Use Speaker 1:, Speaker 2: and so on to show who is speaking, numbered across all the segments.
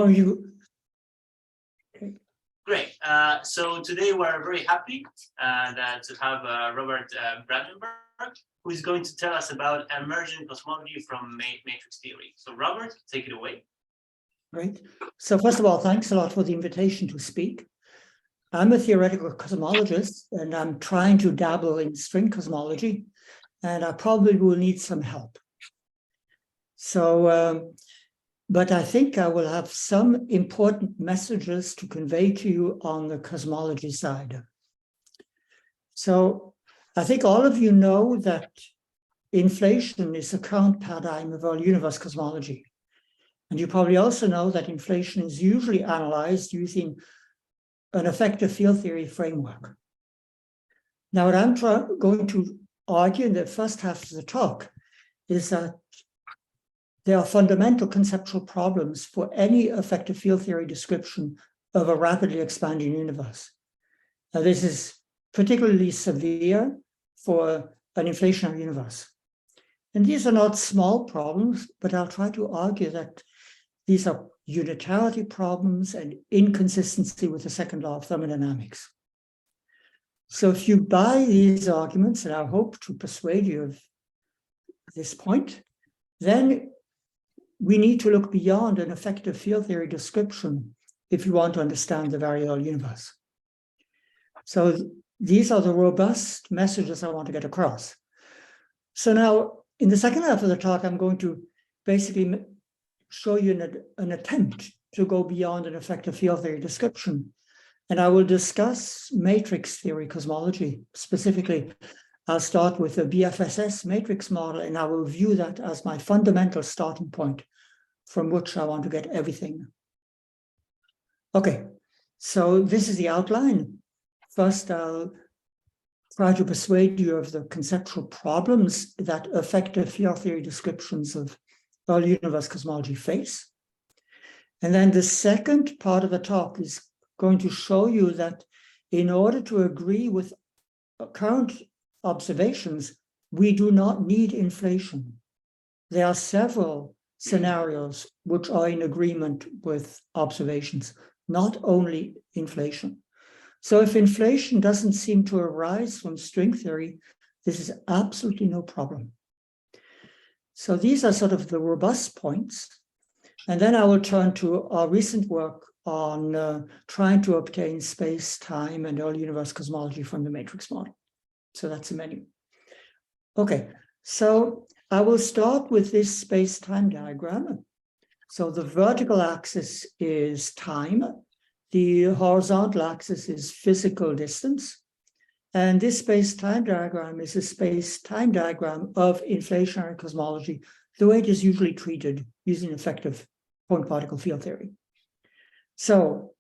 Speaker 1: you.
Speaker 2: Okay. Great. So today we're very happy to have Robert Brandenberger, who is going to tell us about emergent cosmology from matrix theory. So Robert, take it away.
Speaker 1: Great. So first of all, thanks a lot for the invitation to speak. I'm a theoretical cosmologist, and I'm trying to dabble in string cosmology, and I probably will need some help. So, but I think I will have some important messages to convey to you on the cosmology side. So I think all of you know that inflation is the current paradigm of all universe cosmology. And you probably also know that inflation is usually analyzed using an effective field theory framework. Now, what I'm going to argue in the first half of the talk is that there are fundamental conceptual problems for any effective field theory description of a rapidly expanding universe. Now, this is particularly severe for an inflationary universe. And these are not small problems, but I'll try to argue that these are unitarity problems and inconsistency with the second law of thermodynamics. So if you buy these arguments, and I hope to persuade you of this point, then we need to look beyond an effective field theory description if you want to understand the very old universe. So these are the robust messages I want to get across. So now, in the second half of the talk, I'm going to basically show you an attempt to go beyond an effective field theory description. And I will discuss matrix theory cosmology. Specifically, I'll start with the BFSS matrix model, and I will view that as my fundamental starting point from which I want to get everything. Okay, so this is the outline. First, I'll try to persuade you of the conceptual problems that effective field theory descriptions of early universe cosmology face. And then the second part of the talk is going to show you that in order to agree with current observations, we do not need inflation. There are several scenarios which are in agreement with observations, not only inflation. So if inflation doesn't seem to arise from string theory, this is absolutely no problem. So these are sort of the robust points. And then I will turn to our recent work on trying to obtain space, time, and early universe cosmology from the matrix model. So that's the menu. Okay, so I will start with this space-time diagram. So the vertical axis is time. The horizontal axis is physical distance. And this space-time diagram is a space-time diagram of inflationary cosmology, the way it is usually treated using effective point-particle field theory. So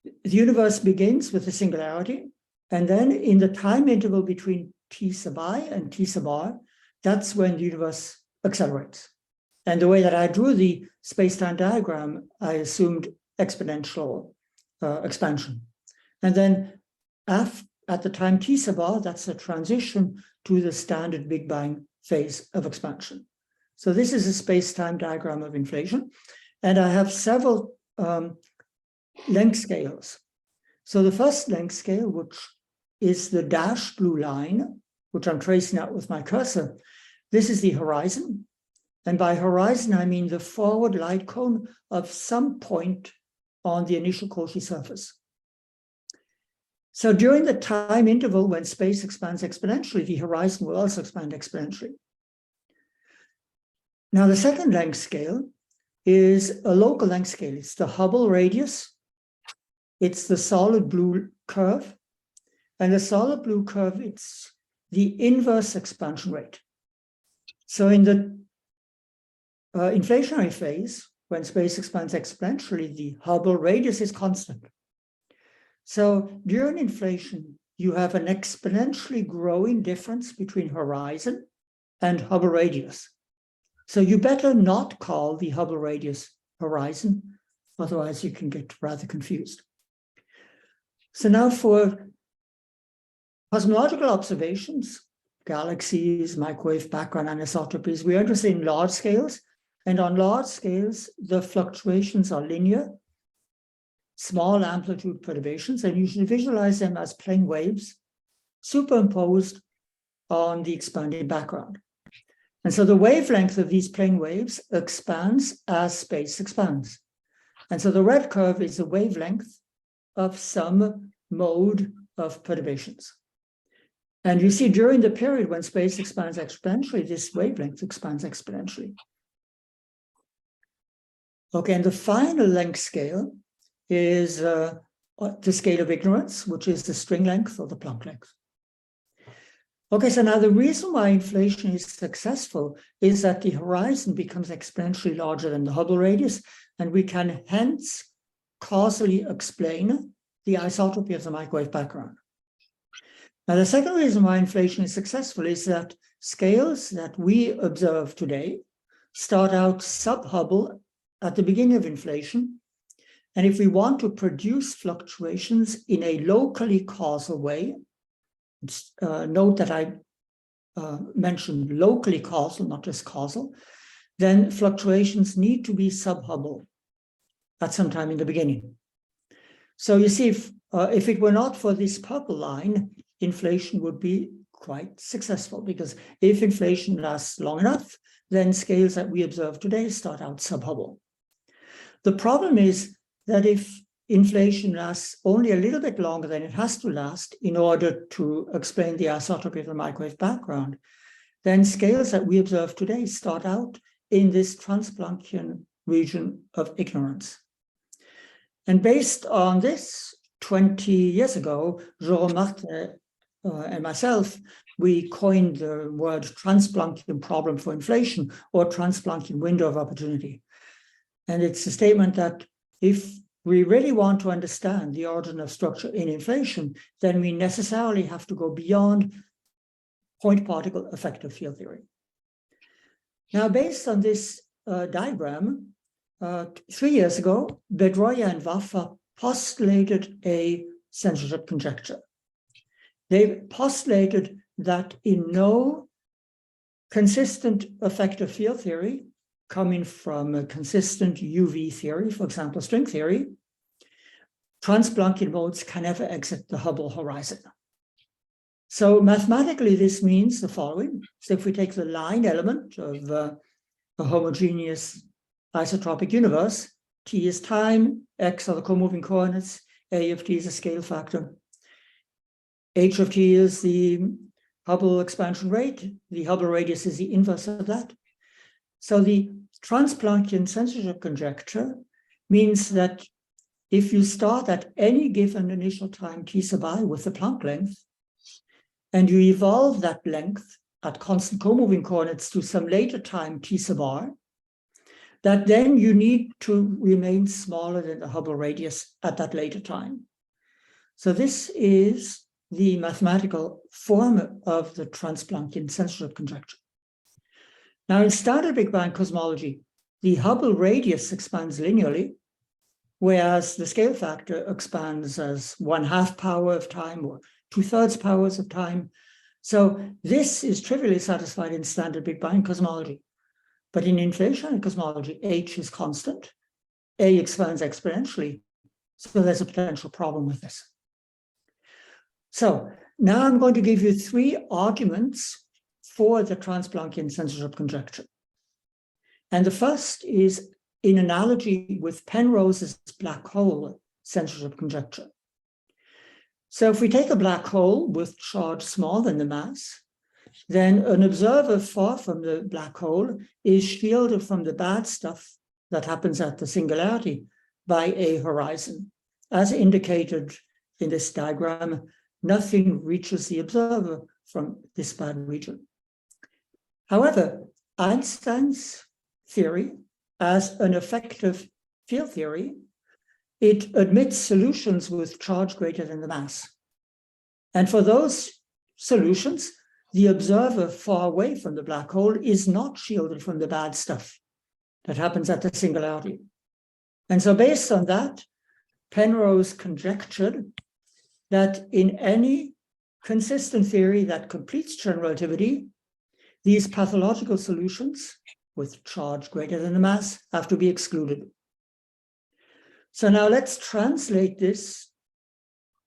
Speaker 1: the universe begins with a singularity, and then in the time interval between t sub I and t sub r, that's when the universe accelerates. And the way that I drew the space-time diagram, I assumed exponential expansion. And then at the time t sub r, that's the transition to the standard Big Bang phase of expansion. So this is a space-time diagram of inflation. And I have several length scales. So the first length scale, which is the dashed blue line, which I'm tracing out with my cursor, this is the horizon. And by horizon, I mean the forward light cone of some point on the initial Cauchy surface. So during the time interval when space expands exponentially, the horizon will also expand exponentially. Now, the second length scale is a local length scale. It's the Hubble radius. It's the solid blue curve. And the solid blue curve, it's the inverse expansion rate. So in the inflationary phase, when space expands exponentially, the Hubble radius is constant. So during inflation, you have an exponentially growing difference between horizon and Hubble radius. So you better not call the Hubble radius horizon, otherwise you can get rather confused. So now for cosmological observations, galaxies, microwave background anisotropies, we are interested in large scales, And on large scales, the fluctuations are linear, small amplitude perturbations, and you should visualize them as plane waves superimposed on the expanding background. And so the wavelength of these plane waves expands as space expands. And so the red curve is the wavelength of some mode of perturbations. And you see during the period when space expands exponentially, this wavelength expands exponentially. Okay, and the final length scale is the scale of ignorance, which is the string length or the Planck length. Okay, so now the reason why inflation is successful is that the horizon becomes exponentially larger than the Hubble radius, and we can hence causally explain the isotropy of the microwave background. Now, the second reason why inflation is successful is that scales that we observe today start out sub-Hubble at the beginning of inflation. And if we want to produce fluctuations in a locally causal way, note that I mentioned locally causal, not just causal, then fluctuations need to be sub-Hubble at some time in the beginning. So you see, if it were not for this purple line, inflation would be quite successful, because if inflation lasts long enough, then scales that we observe today start out sub-Hubble. The problem is that if inflation lasts only a little bit longer than it has to last in order to explain the isotropy of the microwave background, then scales that we observe today start out in this Trans-Planckian region of ignorance. And based on this, 20 years ago, Jerome Martin and myself, we coined the word Trans-Planckian problem for inflation, or Trans-Planckian window of opportunity. And it's a statement that if we really want to understand the origin of structure in inflation, then we necessarily have to go beyond point particle effective field theory. Now, based on this diagram, 3 years ago, Bedroya and Waffa postulated a censorship conjecture. They postulated that in no consistent effective field theory coming from a consistent UV theory, for example, string theory, Trans-Planckian modes can never exit the Hubble horizon. So mathematically, this means the following. So if we take the line element of a homogeneous isotropic universe, T is time, X are the co-moving coordinates, A of T is a scale factor, H of T is the Hubble expansion rate, the Hubble radius is the inverse of that. So the Trans-Planckian censorship conjecture means that if you start at any given initial time T sub I with the Planck length, and you evolve that length at constant co-moving coordinates to some later time T sub R, that then you need to remain smaller than the Hubble radius at that later time. So this is the mathematical form of the Trans-Planckian censorship conjecture. Now, in standard Big Bang cosmology, the Hubble radius expands linearly, whereas the scale factor expands as 1/2 power of time or 2/3 powers of time. So this is trivially satisfied in standard Big Bang cosmology. But in inflationary cosmology, H is constant, A expands exponentially. So there's a potential problem with this. So now I'm going to give you 3 arguments for the Trans-Planckian censorship conjecture. And the first is in analogy with Penrose's black hole censorship conjecture. So if we take a black hole with charge smaller than the mass, then an observer far from the black hole is shielded from the bad stuff that happens at the singularity by a horizon. As indicated in this diagram, nothing reaches the observer from this bad region. However, Einstein's theory, as an effective field theory, it admits solutions with charge greater than the mass. And for those solutions, the observer far away from the black hole is not shielded from the bad stuff that happens at the singularity. And so based on that, Penrose conjectured that in any consistent theory that completes general relativity, these pathological solutions with charge greater than the mass have to be excluded. So now let's translate this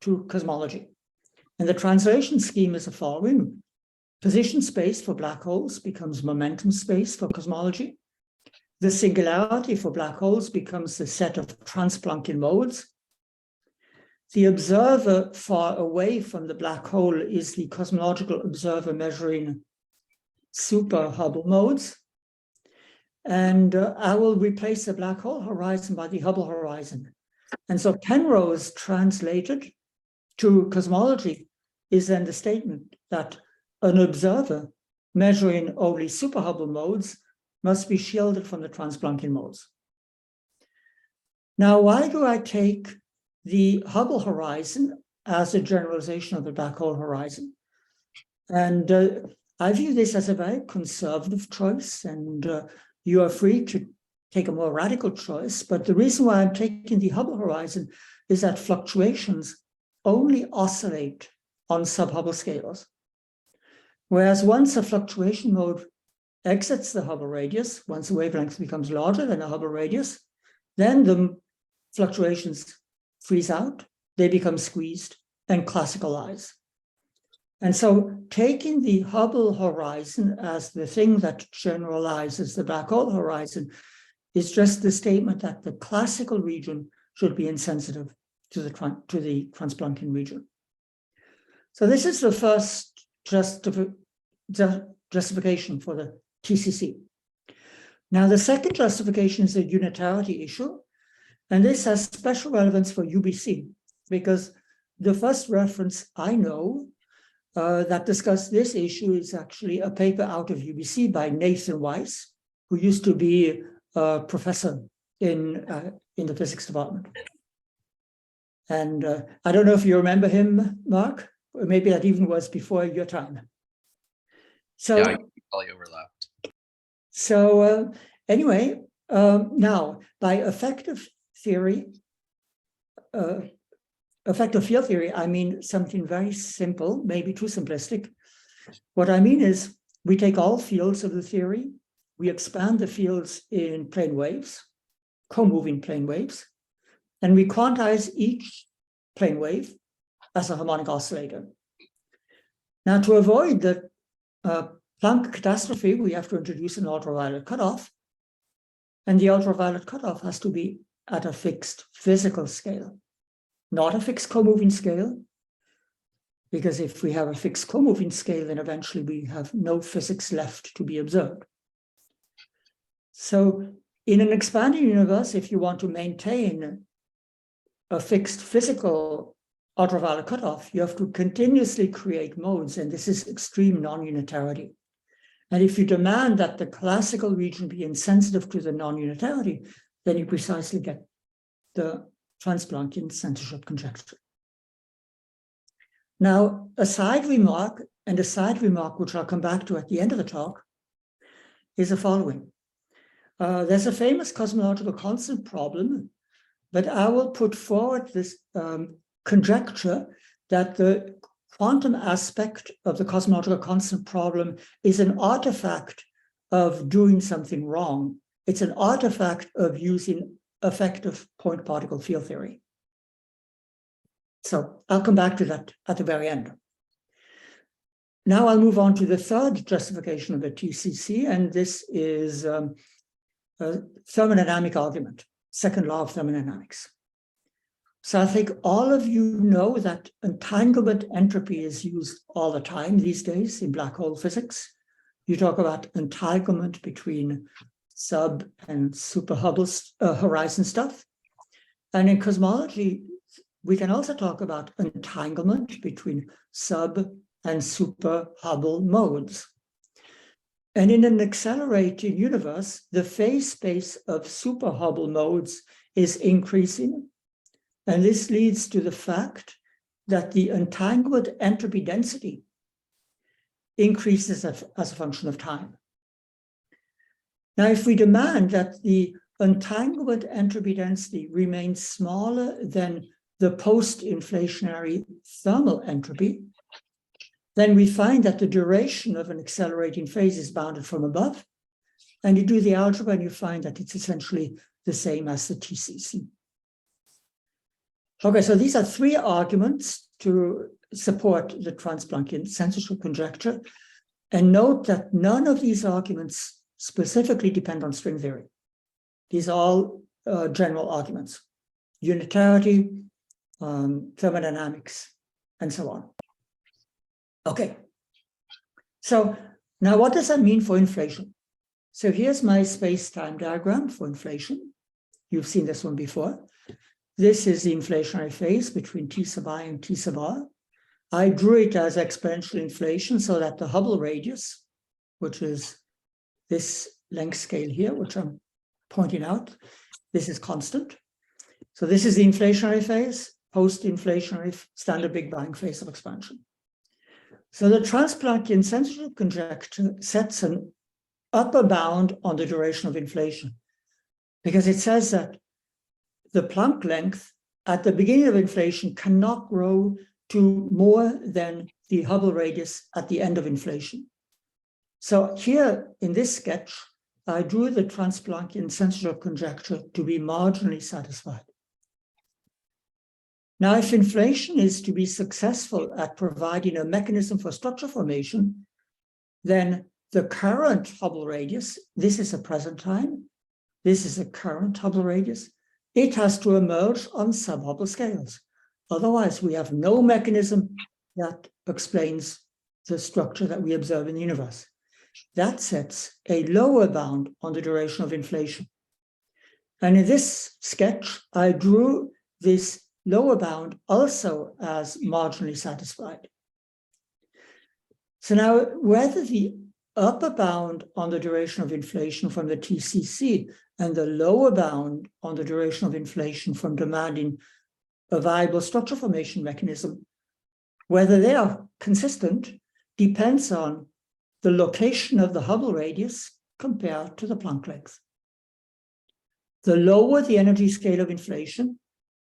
Speaker 1: to cosmology. And the translation scheme is the following. Position space for black holes becomes momentum space for cosmology. The singularity for black holes becomes the set of Trans-Planckian modes. The observer far away from the black hole is the cosmological observer measuring super Hubble modes. And I will replace the black hole horizon by the Hubble horizon. And so Penrose translated to cosmology is then the statement that an observer measuring only super Hubble modes must be shielded from the Trans-Planckian modes. Now, why do I take the Hubble horizon as a generalization of the black hole horizon? And I view this as a very conservative choice, and you are free to take a more radical choice. But the reason why I'm taking the Hubble horizon is that fluctuations only oscillate on sub-Hubble scales. Whereas once a fluctuation mode exits the Hubble radius, once the wavelength becomes larger than the Hubble radius, then the fluctuations freeze out, they become squeezed and classicalize. And so taking the Hubble horizon as the thing that generalizes the black hole horizon is just the statement that the classical region should be insensitive to the Trans-Planckian region. So this is the first justification for the TCC. Now, the second justification is a unitarity issue, and this has special relevance for UBC, because the first reference I know that discussed this issue is actually a paper out of UBC by Nathan Weiss, who used to be a professor in the physics department. And I don't know if you remember him, Mark, or maybe that even was before your time. So,
Speaker 3: yeah, probably overlapped.
Speaker 1: So anyway, now by effective field theory, I mean something very simple, maybe too simplistic. What I mean is we take all fields of the theory, we expand the fields in plane waves, co-moving plane waves, and we quantize each plane wave as a harmonic oscillator. Now, to avoid the Planck catastrophe, we have to introduce an ultraviolet cutoff, and the ultraviolet cutoff has to be at a fixed physical scale, not a fixed co-moving scale, because if we have a fixed co-moving scale, then eventually we have no physics left to be observed. So in an expanding universe, if you want to maintain a fixed physical ultraviolet cutoff, you have to continuously create modes, and this is extreme non-unitarity. And if you demand that the classical region be insensitive to the non-unitarity, then you precisely get the Trans-Planckian Censorship Conjecture. Now, a side remark which I'll come back to at the end of the talk is the following. There's a famous cosmological constant problem, but I will put forward this conjecture that the quantum aspect of the cosmological constant problem is an artifact of doing something wrong. It's an artifact of using effective point particle field theory. So I'll come back to that at the very end. Now I'll move on to the third justification of the TCC, and this is a thermodynamic argument, second law of thermodynamics. So I think all of you know that entanglement entropy is used all the time these days in black hole physics. You talk about entanglement between sub and super Hubble horizon stuff. And in cosmology, we can also talk about entanglement between sub and super Hubble modes. And in an accelerating universe, the phase space of super Hubble modes is increasing. And this leads to the fact that the entanglement entropy density increases as a function of time. Now, if we demand that the entanglement entropy density remains smaller than the post-inflationary thermal entropy, then we find that the duration of an accelerating phase is bounded from above, And you do the algebra and you find that it's essentially the same as the TCC. Okay, so these are three arguments to support the Trans-Planckian censorship conjecture. And note that none of these arguments specifically depend on string theory. These are all general arguments: unitarity, thermodynamics, and so on. Okay, so now what does that mean for inflation? So here's my space-time diagram for inflation. You've seen this one before. This is the inflationary phase between T sub I and T sub R. I drew it as exponential inflation so that the Hubble radius, which is this length scale here, which I'm pointing out, this is constant. So this is the inflationary phase, post-inflationary standard Big Bang phase of expansion. So the Trans-Planckian censorship conjecture sets an upper bound on the duration of inflation, because it says that the Planck length at the beginning of inflation cannot grow to more than the Hubble radius at the end of inflation. So here in this sketch, I drew the Trans-Planckian censorship conjecture to be marginally satisfied. Now, if inflation is to be successful at providing a mechanism for structure formation, then the current Hubble radius, this is a present time, this is a current Hubble radius, it has to emerge on sub-Hubble scales. Otherwise, we have no mechanism that explains the structure that we observe in the universe. That sets a lower bound on the duration of inflation. And in this sketch, I drew this lower bound also as marginally satisfied. So now, whether the upper bound on the duration of inflation from the TCC and the lower bound on the duration of inflation from demanding a viable structure formation mechanism, whether they are consistent depends on the location of the Hubble radius compared to the Planck length. The lower the energy scale of inflation,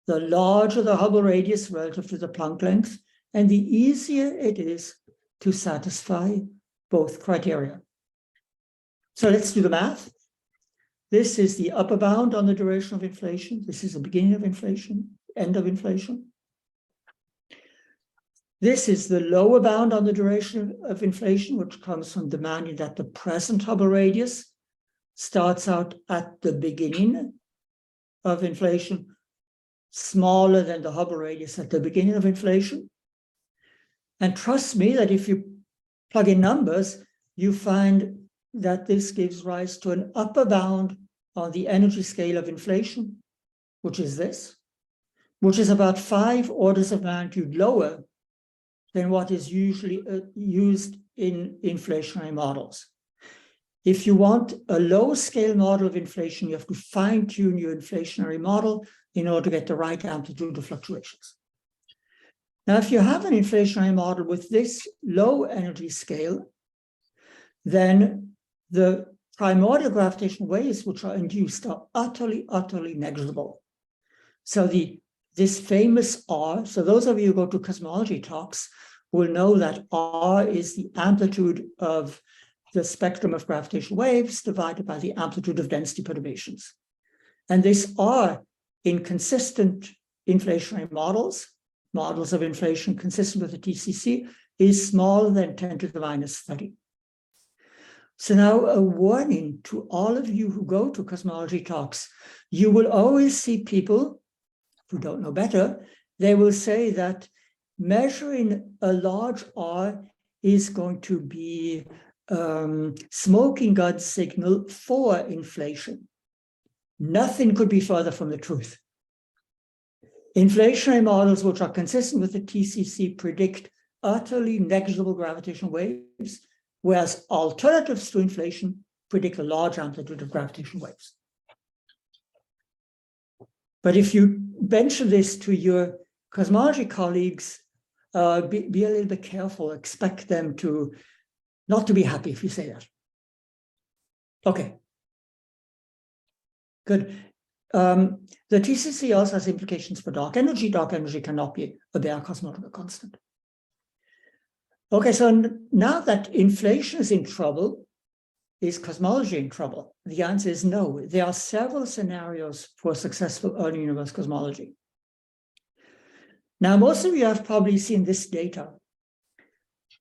Speaker 1: the larger the Hubble radius relative to the Planck length, and the easier it is to satisfy both criteria. So let's do the math. This is the upper bound on the duration of inflation. This is the beginning of inflation, end of inflation. This is the lower bound on the duration of inflation, which comes from demanding that the present Hubble radius starts out at the beginning of inflation, smaller than the Hubble radius at the beginning of inflation. And trust me that if you plug in numbers, you find that this gives rise to an upper bound on the energy scale of inflation, which is this, which is about 5 orders of magnitude lower than what is usually used in inflationary models. If you want a low-scale model of inflation, you have to fine-tune your inflationary model in order to get the right amplitude of fluctuations. Now, if you have an inflationary model with this low energy scale, then the primordial gravitational waves which are induced are utterly, utterly negligible. So this famous R, so those of you who go to cosmology talks will know that R is the amplitude of the spectrum of gravitational waves divided by the amplitude of density perturbations. And this R in consistent inflationary models of inflation consistent with the TCC, is smaller than 10 to the minus 30. So now a warning to all of you who go to cosmology talks, you will always see people who don't know better, they will say that measuring a large R is going to be smoking gun signal for inflation. Nothing could be further from the truth. Inflationary models which are consistent with the TCC predict utterly negligible gravitational waves, whereas alternatives to inflation predict a large amplitude of gravitational waves. But if you mention this to your cosmology colleagues, be a little bit careful, expect them to not to be happy if you say that. Okay, good. The TCC also has implications for dark energy. Dark energy cannot be a bare cosmological constant. Okay, so now that inflation is in trouble, is cosmology in trouble? The answer is no. There are several scenarios for successful early universe cosmology. Now, most of you have probably seen this data.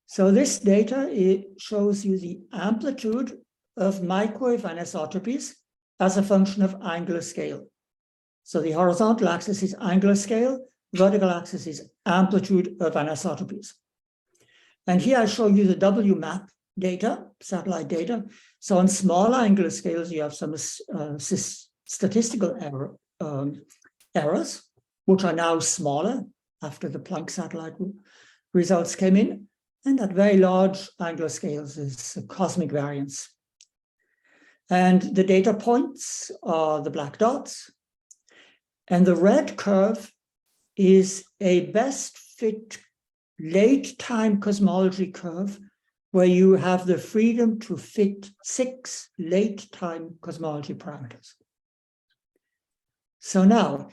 Speaker 1: So this data, it shows you the amplitude of microwave anisotropies as a function of angular scale. So the horizontal axis is angular scale, vertical axis is amplitude of anisotropies. And here I show you the WMAP data, satellite data. So on small angular scales, you have some statistical errors, which are now smaller after the Planck satellite results came in. And at very large angular scales is cosmic variance. And the data points are the black dots. And the red curve is a best fit late time cosmology curve where you have the freedom to fit 6 late time cosmology parameters. So now,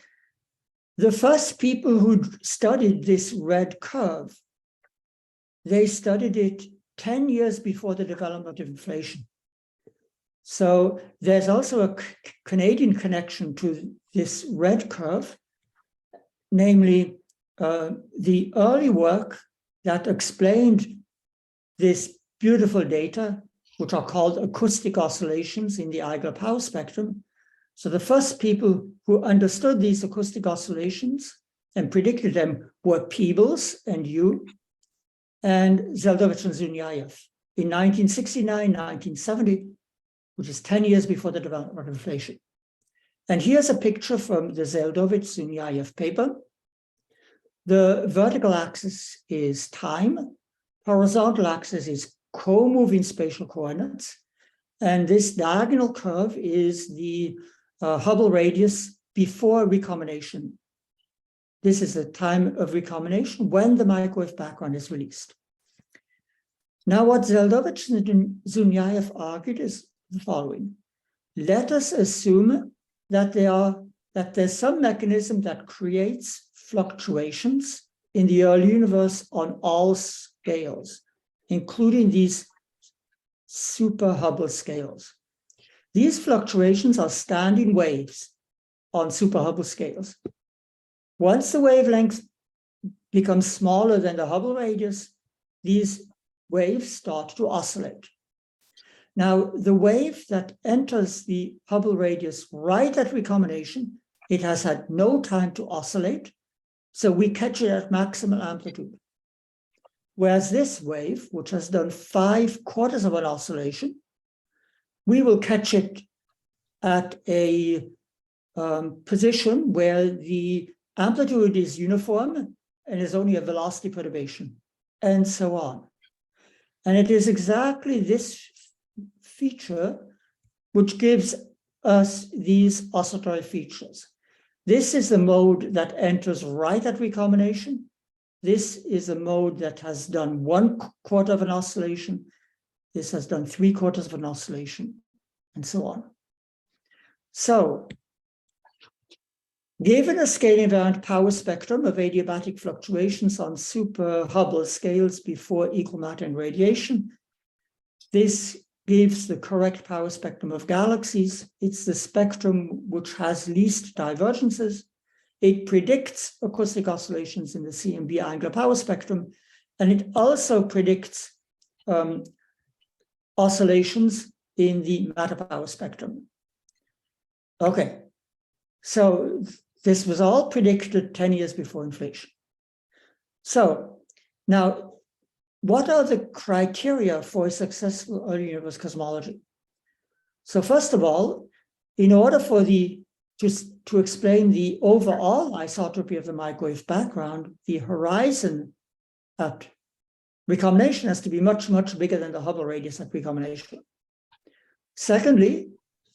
Speaker 1: the first people who studied this red curve, they studied it 10 years before the development of inflation. So there's also a Canadian connection to this red curve, namely the early work that explained this beautiful data, which are called acoustic oscillations in the Eigler power spectrum. So the first people who understood these acoustic oscillations and predicted them were Peebles and Yu, and Zeldovich and Zunyaev in 1969, 1970, which is 10 years before the development of inflation. And here's a picture from the Zeldovich-Zunyaev paper. The vertical axis is time, horizontal axis is co-moving spatial coordinates, and this diagonal curve is the Hubble radius before recombination. This is the time of recombination when the microwave background is released. Now, what Zeldovich and Zunyaev argued is the following. Let us assume that there's some mechanism that creates fluctuations in the early universe on all scales, including these super Hubble scales. These fluctuations are standing waves on super Hubble scales. Once the wavelength becomes smaller than the Hubble radius, these waves start to oscillate. Now, the wave that enters the Hubble radius right at recombination, it has had no time to oscillate, so we catch it at maximal amplitude. Whereas this wave, which has done 5/4 of an oscillation, we will catch it at a position where the amplitude is uniform and is only a velocity perturbation, and so on. And it is exactly this feature which gives us these oscillatory features. This is the mode that enters right at recombination. This is a mode that has done 1/4 of an oscillation. This has done 3/4 of an oscillation, and so on. So, given a scaling invariant power spectrum of adiabatic fluctuations on super Hubble scales before equal matter and radiation, this gives the correct power spectrum of galaxies. It's the spectrum which has least divergences. It predicts acoustic oscillations in the CMB angular power spectrum, and it also predicts oscillations in the matter power spectrum. Okay, so this was all predicted 10 years before inflation. So now, what are the criteria for a successful early universe cosmology? So first of all, in order for to explain the overall isotropy of the microwave background, the horizon at recombination has to be much, much bigger than the Hubble radius at recombination. Secondly,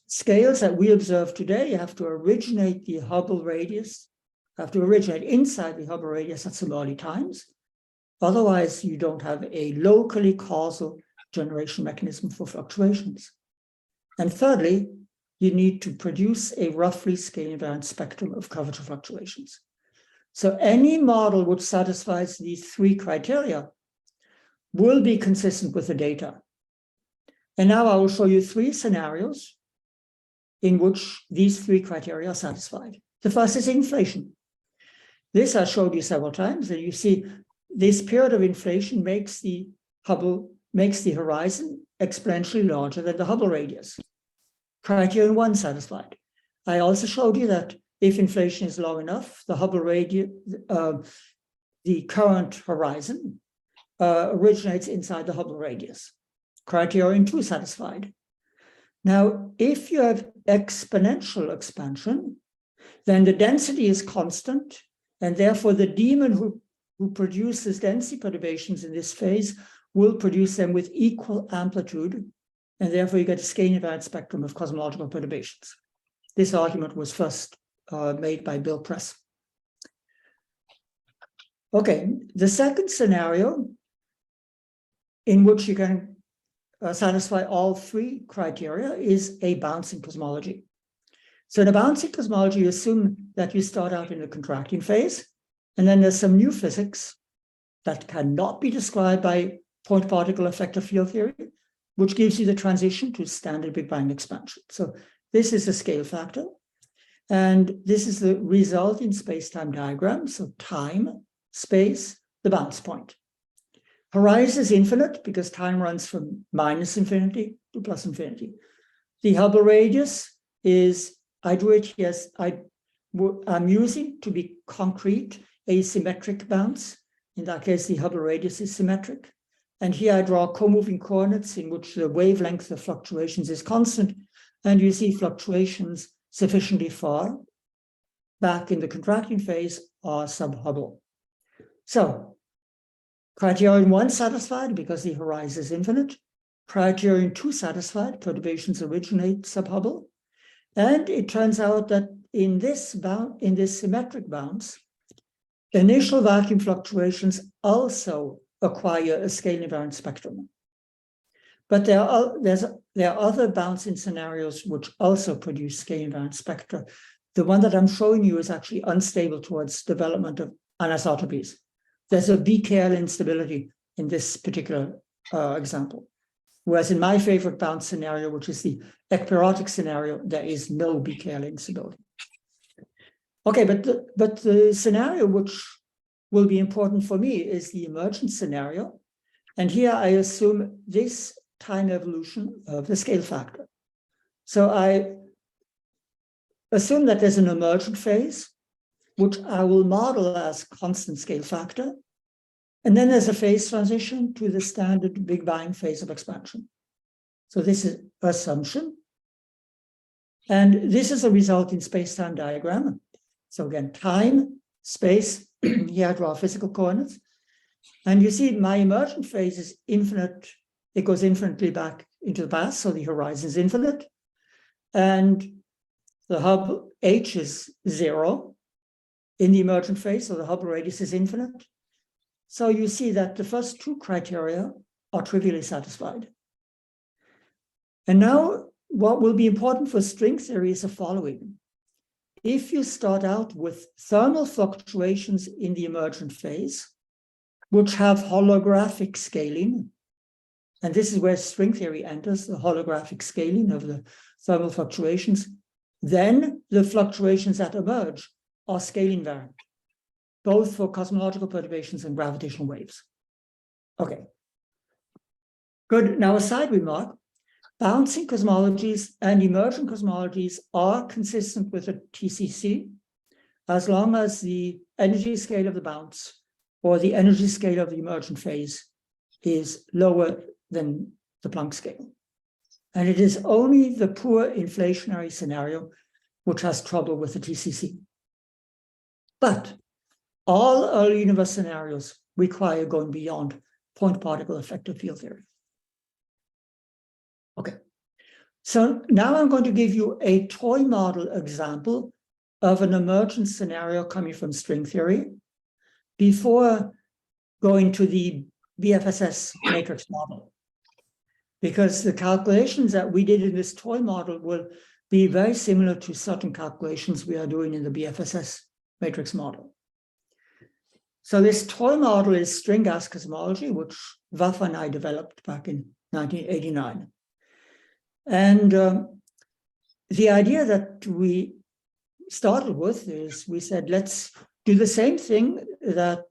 Speaker 1: scales that we observe today have to originate the Hubble radius, have to originate inside the Hubble radius at some early times. Otherwise, you don't have a locally causal generation mechanism for fluctuations. And thirdly, you need to produce a roughly scale invariant spectrum of curvature fluctuations. So any model which satisfies these 3 criteria will be consistent with the data. And now I will show you three scenarios in which these three criteria are satisfied. The first is inflation. This I showed you several times, and you see this period of inflation makes the horizon exponentially larger than the Hubble radius. Criterion 1 satisfied. I also showed you that if inflation is long enough, the Hubble radius, the current horizon originates inside the Hubble radius. Criterion 2 satisfied. Now, if you have exponential expansion, then the density is constant, and therefore the demon who produces density perturbations in this phase will produce them with equal amplitude, and therefore you get a scale-invariant spectrum of cosmological perturbations. This argument was first made by Bill Press. Okay, the second scenario in which you can satisfy all three criteria is a bouncing cosmology. So in a bouncing cosmology, you assume that you start out in a contracting phase, and then there's some new physics that cannot be described by point particle effective field theory, which gives you the transition to standard Big Bang expansion. So this is a scale factor, and this is the resulting space-time diagram. So time, space, the bounce point. Horizon is infinite because time runs from minus infinity to plus infinity. The Hubble radius is, I drew it here, I'm using to be concrete a symmetric bounce. In that case, the Hubble radius is symmetric. And here I draw co-moving coordinates in which the wavelength of fluctuations is constant, and you see fluctuations sufficiently far back in the contracting phase are sub-Hubble. So criterion 1 satisfied because the horizon is infinite. Criterion 2 satisfied, perturbations originate sub-Hubble. And it turns out that in this symmetric bounce, initial vacuum fluctuations also acquire a scale-invariant spectrum. But there are other bouncing scenarios which also produce scale-invariant spectra. The one that I'm showing you is actually unstable towards development of anisotropies. There's a BKL instability in this particular example. Whereas in my favorite bounce scenario, which is the ekpyrotic scenario, there is no BKL instability. Okay, but the scenario which will be important for me is the emergent scenario. And here I assume this time evolution of the scale factor. So I assume that there's an emergent phase, which I will model as constant scale factor. And then there's a phase transition to the standard Big Bang phase of expansion. So this is assumption. And this is a resulting space-time diagram. So again, time, space, here I draw physical coordinates. And you see my emergent phase is infinite. It goes infinitely back into the past, so the horizon is infinite. And the Hubble H is 0 in the emergent phase, so the Hubble radius is infinite. So you see that the first two criteria are trivially satisfied. And now what will be important for string theory is the following. If you start out with thermal fluctuations in the emergent phase, which have holographic scaling, and this is where string theory enters, the holographic scaling of the thermal fluctuations, then the fluctuations that emerge are scale invariant, both for cosmological perturbations and gravitational waves. Okay. Good. Now, a side remark. Bouncing cosmologies and emergent cosmologies are consistent with a TCC as long as the energy scale of the bounce or the energy scale of the emergent phase is lower than the Planck scale. And it is only the poor inflationary scenario which has trouble with the TCC. But all early universe scenarios require going beyond point particle effective field theory. Okay, so now I'm going to give you a toy model example of an emergent scenario coming from string theory before going to the BFSS matrix model. Because the calculations that we did in this toy model will be very similar to certain calculations we are doing in the BFSS matrix model. So this toy model is string gas cosmology, which Waffa and I developed back in 1989. And the idea that we started with is we said, let's do the same thing that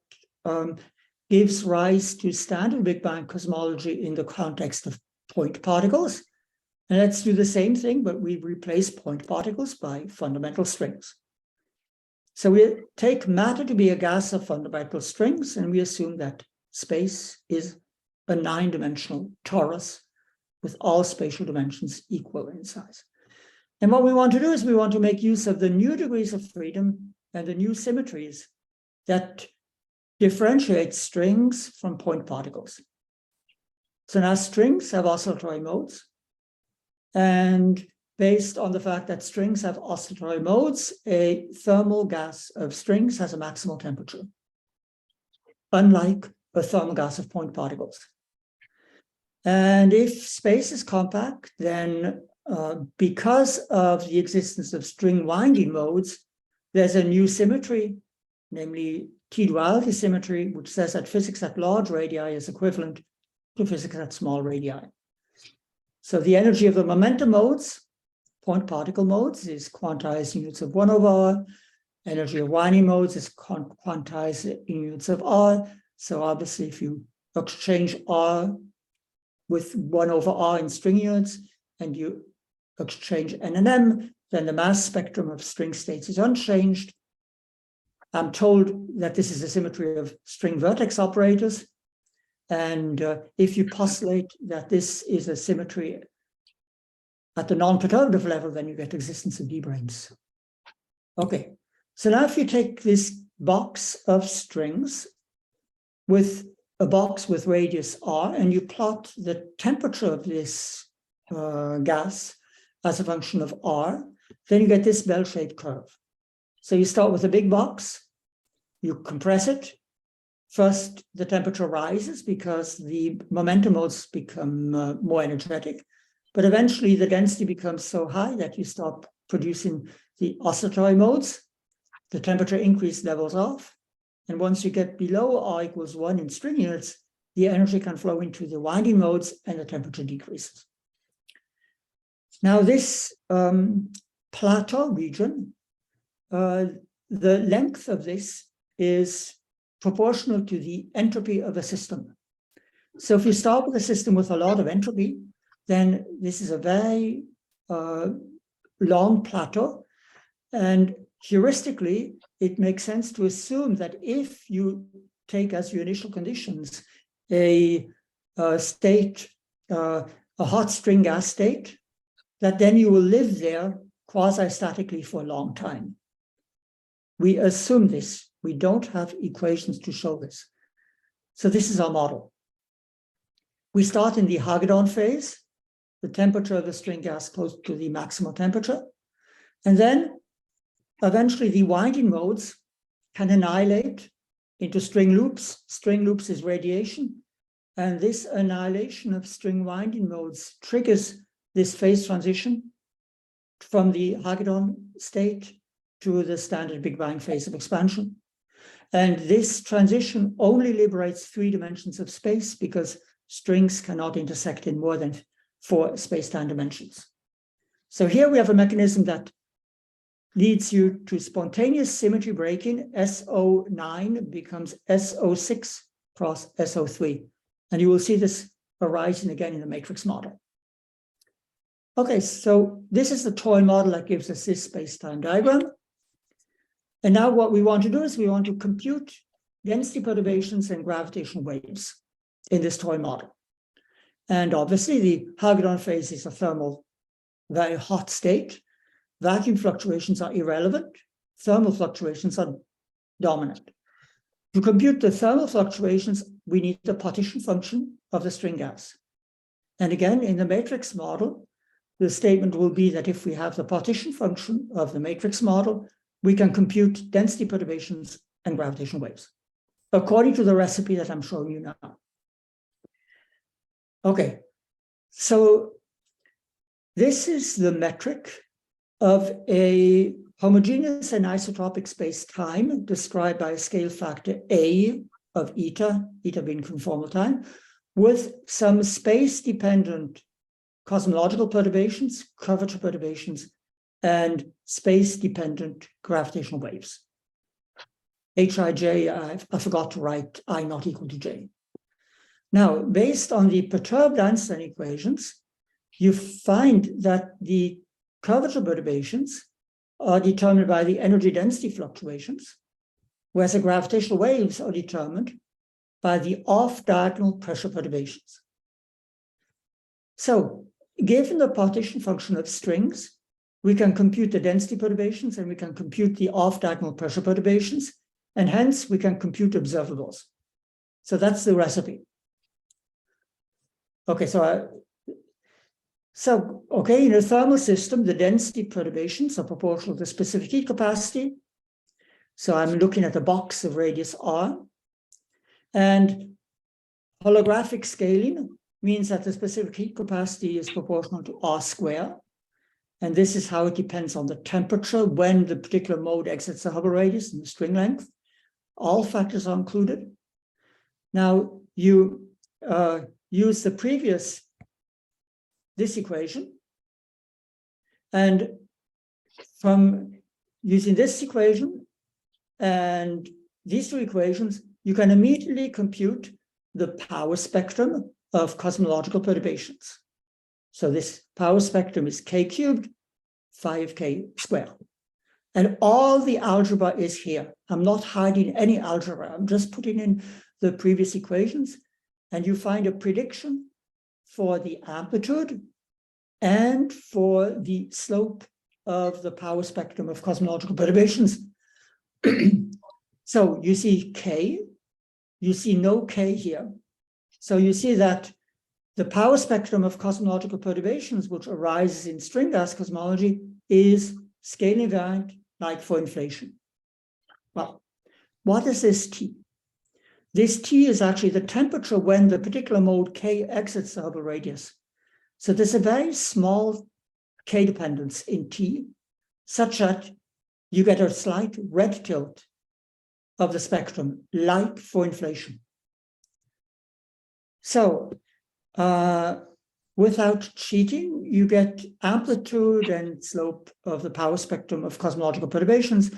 Speaker 1: gives rise to standard Big Bang cosmology in the context of point particles. And let's do the same thing, but we replace point particles by fundamental strings. So we take matter to be a gas of fundamental strings, and we assume that space is a 9-dimensional torus with all spatial dimensions equal in size. And what we want to do is we want to make use of the new degrees of freedom and the new symmetries that differentiate strings from point particles. So now strings have oscillatory modes, and based on the fact that strings have oscillatory modes, a thermal gas of strings has a maximal temperature, unlike a thermal gas of point particles. And if space is compact, then because of the existence of string winding modes, there's a new symmetry, namely T-duality symmetry, which says that physics at large radii is equivalent to physics at small radii. So the energy of the momentum modes, point particle modes, is quantized in units of 1/r. Energy of winding modes is quantized in units of r. So obviously, if you exchange r with 1/r in string units, and you exchange n and m, then the mass spectrum of string states is unchanged. I'm told that this is a symmetry of string vertex operators. And if you postulate that this is a symmetry at the non-perturbative level, then you get existence of d-branes. Okay, so now if you take this box of strings with a box with radius r, and you plot the temperature of this gas as a function of r, then you get this bell-shaped curve. So you start with a big box, you compress it. First, the temperature rises because the momentum modes become more energetic, but eventually the density becomes so high that you start producing the oscillatory modes. The temperature increase levels off, and once you get below r equals 1 in string units, the energy can flow into the winding modes and the temperature decreases. Now this plateau region, the length of this is proportional to the entropy of a system. So if you start with a system with a lot of entropy, then this is a very long plateau. And heuristically, it makes sense to assume that if you take as your initial conditions a state, a hot string gas state, that then you will live there quasi-statically for a long time. We assume this. We don't have equations to show this. So this is our model. We start in the Hagedorn phase, the temperature of the string gas close to the maximal temperature. And then eventually the winding modes can annihilate into string loops. String loops is radiation. And this annihilation of string winding modes triggers this phase transition from the Hagedorn state to the standard Big Bang phase of expansion. And this transition only liberates 3 dimensions of space because strings cannot intersect in more than 4 space-time dimensions. So here we have a mechanism that leads you to spontaneous symmetry breaking. SO9 becomes SO6 cross SO3. And you will see this arising again in the matrix model. Okay, so this is the toy model that gives us this space-time diagram. And now what we want to do is we want to compute density perturbations and gravitational waves in this toy model. And obviously the Hagedorn phase is a thermal, very hot state. Vacuum fluctuations are irrelevant. Thermal fluctuations are dominant. To compute the thermal fluctuations, we need the partition function of the string gas. And again, in the matrix model, the statement will be that if we have the partition function of the matrix model, we can compute density perturbations and gravitational waves, according to the recipe that I'm showing you now. Okay, so this is the metric of a homogeneous and isotropic space-time described by a scale factor A of eta being conformal time, with some space-dependent cosmological perturbations, curvature perturbations, and space-dependent gravitational waves. Hij, I forgot to write I not equal to J. Now, based on the perturbed Einstein equations, you find that the curvature perturbations are determined by the energy density fluctuations, whereas the gravitational waves are determined by the off-diagonal pressure perturbations. So, given the partition function of strings, we can compute the density perturbations and we can compute the off-diagonal pressure perturbations, and hence we can compute observables. So that's the recipe. Okay, in a thermal system, the density perturbations are proportional to the specific heat capacity. So I'm looking at a box of radius r. And holographic scaling means that the specific heat capacity is proportional to r squared. And this is how it depends on the temperature when the particular mode exits the Hubble radius and the string length. All factors are included. Now you use this equation, and from using this equation and these two equations, you can immediately compute the power spectrum of cosmological perturbations. So this power spectrum is k cubed, 5k squared. And all the algebra is here. I'm not hiding any algebra. I'm just putting in the previous equations, and you find a prediction for the amplitude and for the slope of the power spectrum of cosmological perturbations. So you see k, you see no k here. So you see that the power spectrum of cosmological perturbations, which arises in string gas cosmology, is scale invariant, like for inflation. Well, what is this T? This T is actually the temperature when the particular mode K exits the Hubble radius. So there's a very small K dependence in T, such that you get a slight red tilt of the spectrum, like for inflation. So without cheating, you get amplitude and slope of the power spectrum of cosmological perturbations.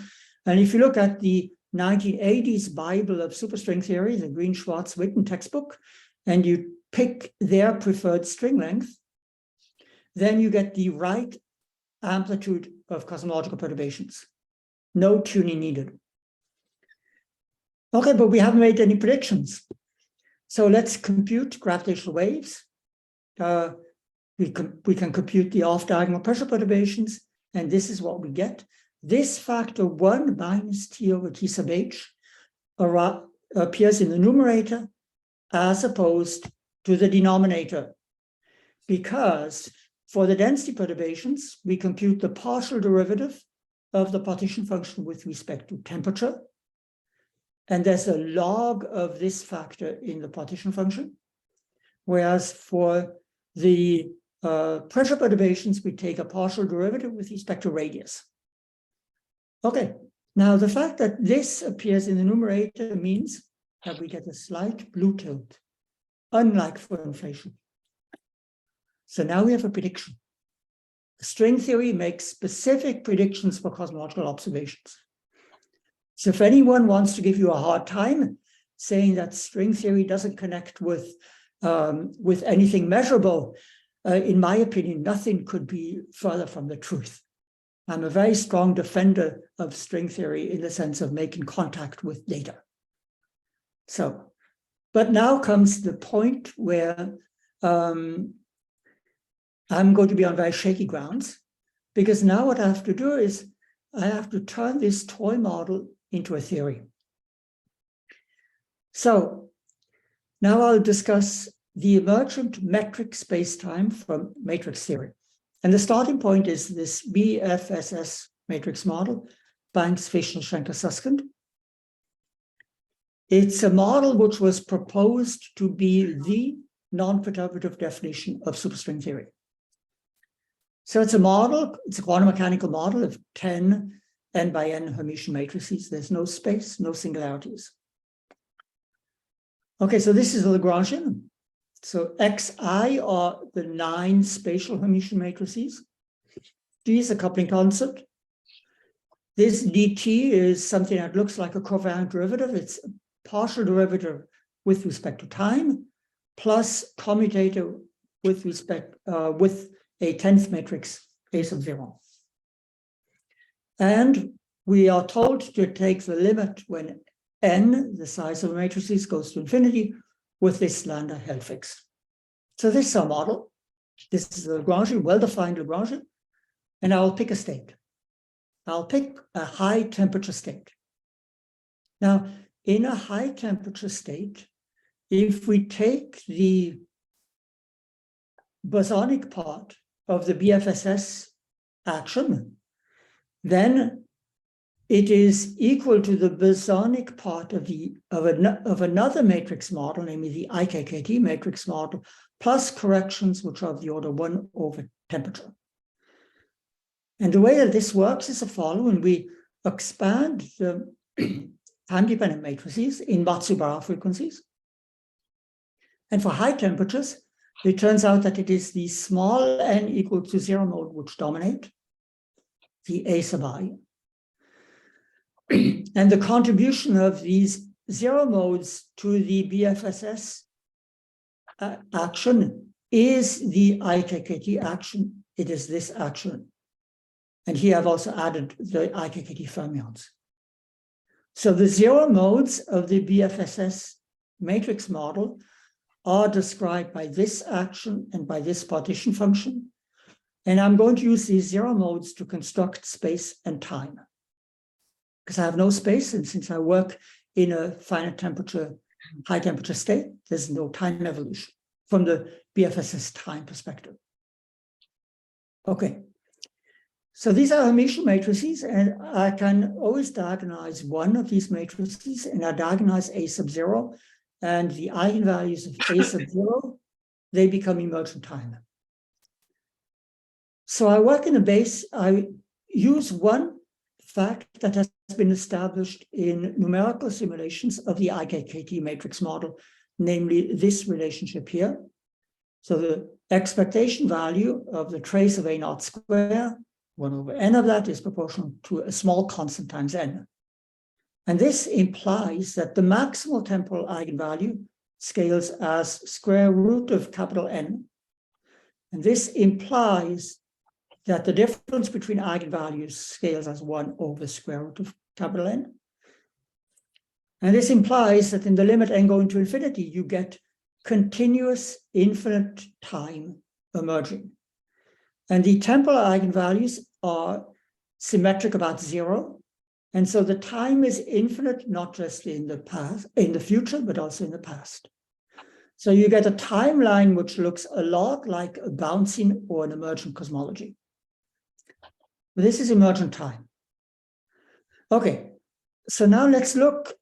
Speaker 1: And if you look at the 1980s Bible of superstring theory, the Green, Schwarz, Witten textbook, and you pick their preferred string length, then you get the right amplitude of cosmological perturbations. No tuning needed. Okay, but we haven't made any predictions. So let's compute gravitational waves. We can compute the off-diagonal pressure perturbations, and this is what we get. This factor 1 minus T over T sub H appears in the numerator as opposed to the denominator, because for the density perturbations, we compute the partial derivative of the partition function with respect to temperature. And there's a log of this factor in the partition function. Whereas for the pressure perturbations, we take a partial derivative with respect to radius. Okay, now the fact that this appears in the numerator means that we get a slight blue tilt, unlike for inflation. So now we have a prediction. String theory makes specific predictions for cosmological observations. So if anyone wants to give you a hard time saying that string theory doesn't connect with anything measurable, in my opinion, nothing could be further from the truth. I'm a very strong defender of string theory in the sense of making contact with data. So, but now comes the point where I'm going to be on very shaky grounds, because now what I have to do is I have to turn this toy model into a theory. So now I'll discuss the emergent metric spacetime from matrix theory. And the starting point is this BFSS matrix model, Banks, Fisher, Schenker, Susskind. It's a model which was proposed to be the non-perturbative definition of superstring theory. So it's a model, it's a quantum mechanical model of 10 n by n Hermitian matrices. There's no space, no singularities. Okay, so this is a Lagrangian. So Xi are the 9 spatial Hermitian matrices. G is a coupling constant. This dt is something that looks like a covariant derivative. It's a partial derivative with respect to time, plus commutator with respect with a 10th matrix A sub 0. And we are told to take the limit when n, the size of the matrices, goes to infinity with this lambda held fixed. So this is our model. This is a Lagrangian, well-defined Lagrangian, and I'll pick a state. I'll pick a high temperature state. Now, in a high temperature state, if we take the bosonic part of the BFSS action, then it is equal to the bosonic part of another matrix model, namely the IKKT matrix model, plus corrections which are of the order 1 over temperature. And the way that this works is the following. We expand the time-dependent matrices in Matsubara frequencies. And for high temperatures, it turns out that it is the small n equal to 0 mode which dominate, the A sub I. And the contribution of these 0 modes to the BFSS action is the IKKT action. It is this action. And here I've also added the IKKT fermions. So the 0 modes of the BFSS matrix model are described by this action and by this partition function. And I'm going to use these 0 modes to construct space and time. Because I have no space, and since I work in a finite temperature, high temperature state, there's no time evolution from the BFSS time perspective. Okay. So these are Hermitian matrices, and I can always diagonalize one of these matrices, and I diagonalize A sub 0, and the eigenvalues of A sub 0, they become emergent time. So I work in a base, I use one fact that has been established in numerical simulations of the IKKT matrix model, namely this relationship here. So the expectation value of the trace of A naught square, 1 over n of that, is proportional to a small constant times n. And this implies that the maximal temporal eigenvalue scales as square root of capital N. And this implies that the difference between eigenvalues scales as 1 over square root of capital N. And this implies that in the limit n going to infinity, you get continuous infinite time emerging. And the temporal eigenvalues are symmetric about 0. And so the time is infinite, not just in the past, in the future, but also in the past. So you get a timeline which looks a lot like a bouncing or an emergent cosmology. This is emergent time. Okay, so now let's look.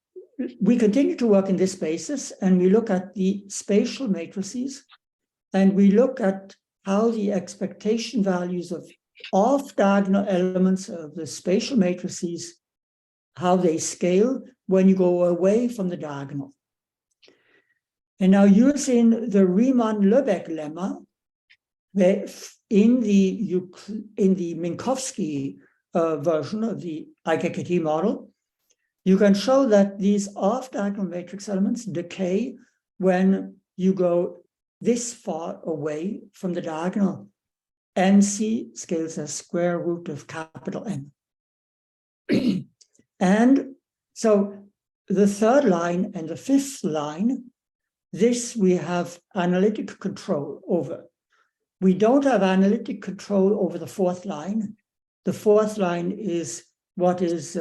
Speaker 1: We continue to work in this basis, and we look at the spatial matrices, and we look at how the expectation values of off-diagonal elements of the spatial matrices, how they scale when you go away from the diagonal. And now using the Riemann-Lebesgue lemma, in the Minkowski version of the IKKT model, you can show that these off-diagonal matrix elements decay when you go this far away from the diagonal. NC scales as square root of capital N. And so the third line and the fifth line, this we have analytic control over. We don't have analytic control over the fourth line. The fourth line is what is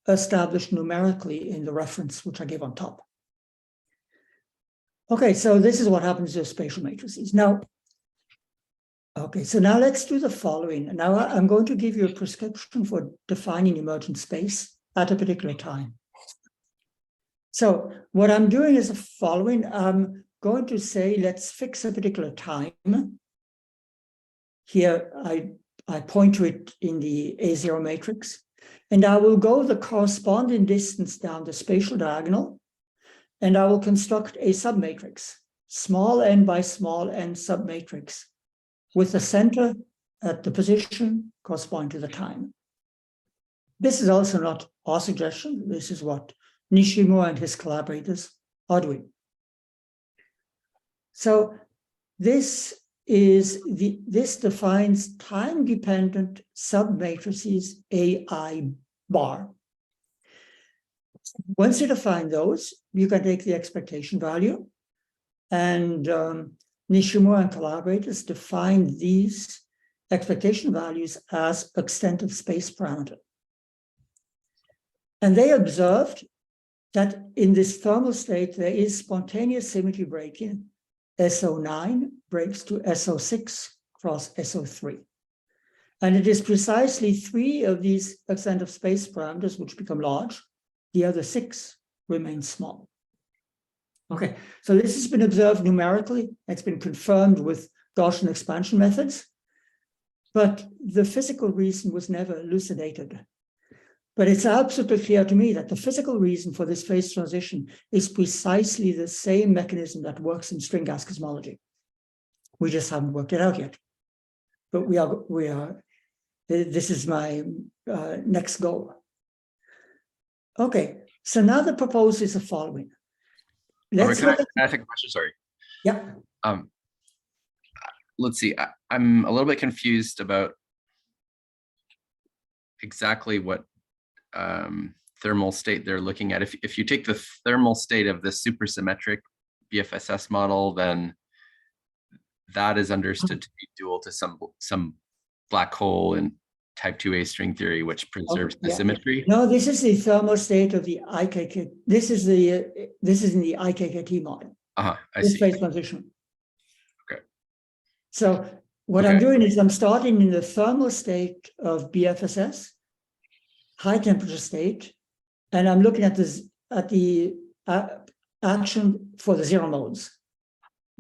Speaker 1: established numerically in the reference which I gave on top. Okay, so this is what happens to spatial matrices. Now, okay, so now let's do the following. Now I'm going to give you a prescription for defining emergent space at a particular time. So what I'm doing is the following. I'm going to say, let's fix a particular time. Here, I point to it in the A0 matrix, and I will go the corresponding distance down the spatial diagonal, and I will construct a submatrix. small n by small n submatrix with the center at the position corresponding to the time. This is also not our suggestion. This is what Nishimura and his collaborators are doing. So this defines time-dependent submatrices AI bar. Once you define those, you can take the expectation value, and Nishimura and collaborators define these expectation values as extent of space parameter. And they observed that in this thermal state, there is spontaneous symmetry breaking. SO9 breaks to SO6 cross SO3. And it is precisely 3 of these extent of space parameters which become large. The other 6 remain small. Okay, so this has been observed numerically. It's been confirmed with Gaussian expansion methods, but the physical reason was never elucidated. But it's absolutely clear to me that the physical reason for this phase transition is precisely the same mechanism that works in string gas cosmology. We just haven't worked it out yet. But this is my next goal. Okay, so now the proposal is the following.
Speaker 3: Can I ask a question? Sorry.
Speaker 1: Yeah.
Speaker 3: Let's see. I'm a little bit confused about exactly what thermal state they're looking at. If you take the thermal state of the supersymmetric BFSS model, then that is understood to be dual to some black hole in type 2A string theory, which preserves the symmetry.
Speaker 1: No, this is the thermal state of the IKK. This is in the IKKT model.
Speaker 3: I
Speaker 1: this
Speaker 3: see.
Speaker 1: phase transition.
Speaker 3: Okay.
Speaker 1: So what I'm doing is I'm starting in the thermal state of BFSS, high temperature state, and I'm looking at this the action for the zero modes.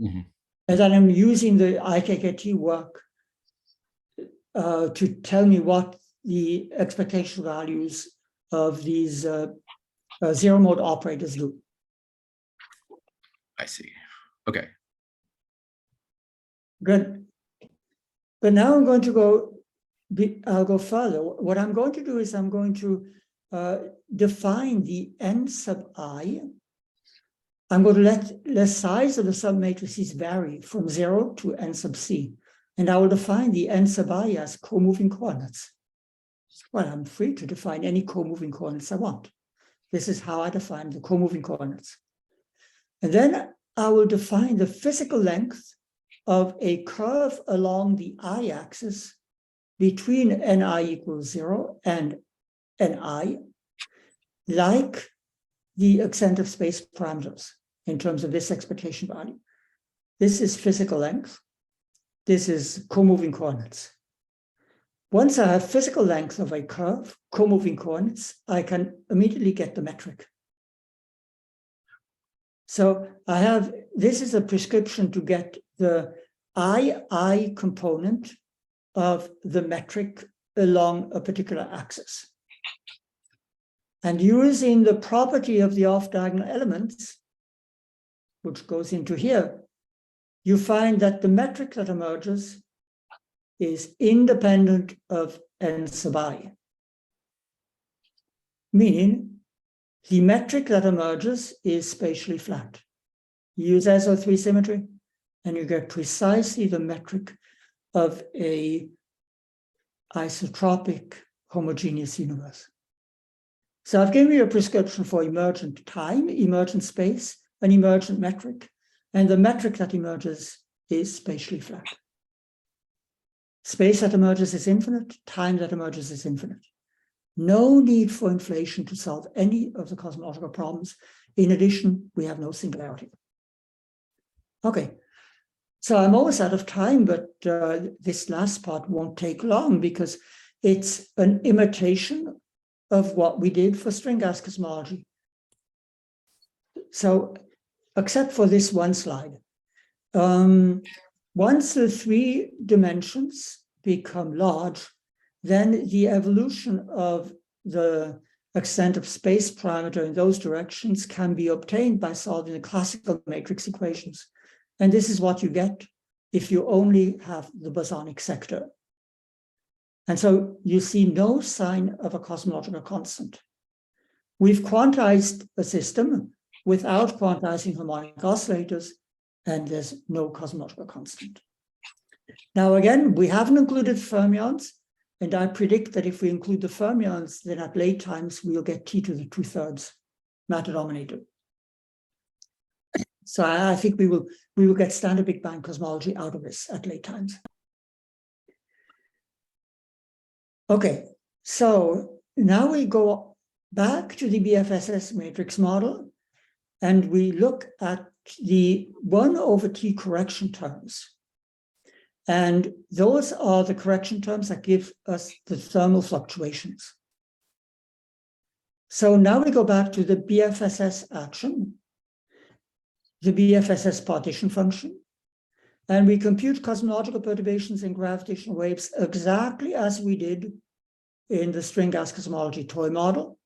Speaker 3: Mm-hmm.
Speaker 1: And then I'm using the IKKT work to tell me what the expectation values of these zero mode operators do.
Speaker 3: I see. Okay.
Speaker 1: Good. But now I'm going to I'll go further. What I'm going to do is I'm going to define the n sub I. I'm going to let the size of the submatrices vary from 0 to n sub c. And I will define the n sub I as co-moving coordinates. Well, I'm free to define any co-moving coordinates I want. This is how I define the co-moving coordinates. And then I will define the physical length of a curve along the I-axis between ni equals 0 and ni, like the extent of space parameters in terms of this expectation value. This is physical length. This is co-moving coordinates. Once I have physical length of a curve, co-moving coordinates, I can immediately get the metric. So this is a prescription to get the I component of the metric along a particular axis. And using the property of the off-diagonal elements, which goes into here, you find that the metric that emerges is independent of n sub I. Meaning, the metric that emerges is spatially flat. You use SO3 symmetry, and you get precisely the metric of a isotropic homogeneous universe. So I've given you a prescription for emergent time, emergent space, an emergent metric, and the metric that emerges is spatially flat. Space that emerges is infinite, time that emerges is infinite. No need for inflation to solve any of the cosmological problems. In addition, we have no singularity. Okay, so I'm almost out of time, but this last part won't take long because it's an imitation of what we did for string gas cosmology. So, except for this one slide, once the 3 dimensions become large, then the evolution of the extent of space parameter in those directions can be obtained by solving the classical matrix equations. And this is what you get if you only have the bosonic sector. And so you see no sign of a cosmological constant. We've quantized a system without quantizing harmonic oscillators, and there's no cosmological constant. Now, again, we haven't included fermions, and I predict that if we include the fermions, then at late times, we'll get T to the 2/3 matter dominator. So I think we will get standard Big Bang cosmology out of this at late times. Okay, so now we go back to the BFSS matrix model, and we look at the 1/T correction terms. And those are the correction terms that give us the thermal fluctuations. So now we go back to the BFSS action, the BFSS partition function, and we compute cosmological perturbations and gravitational waves exactly as we did in the string gas cosmology toy model.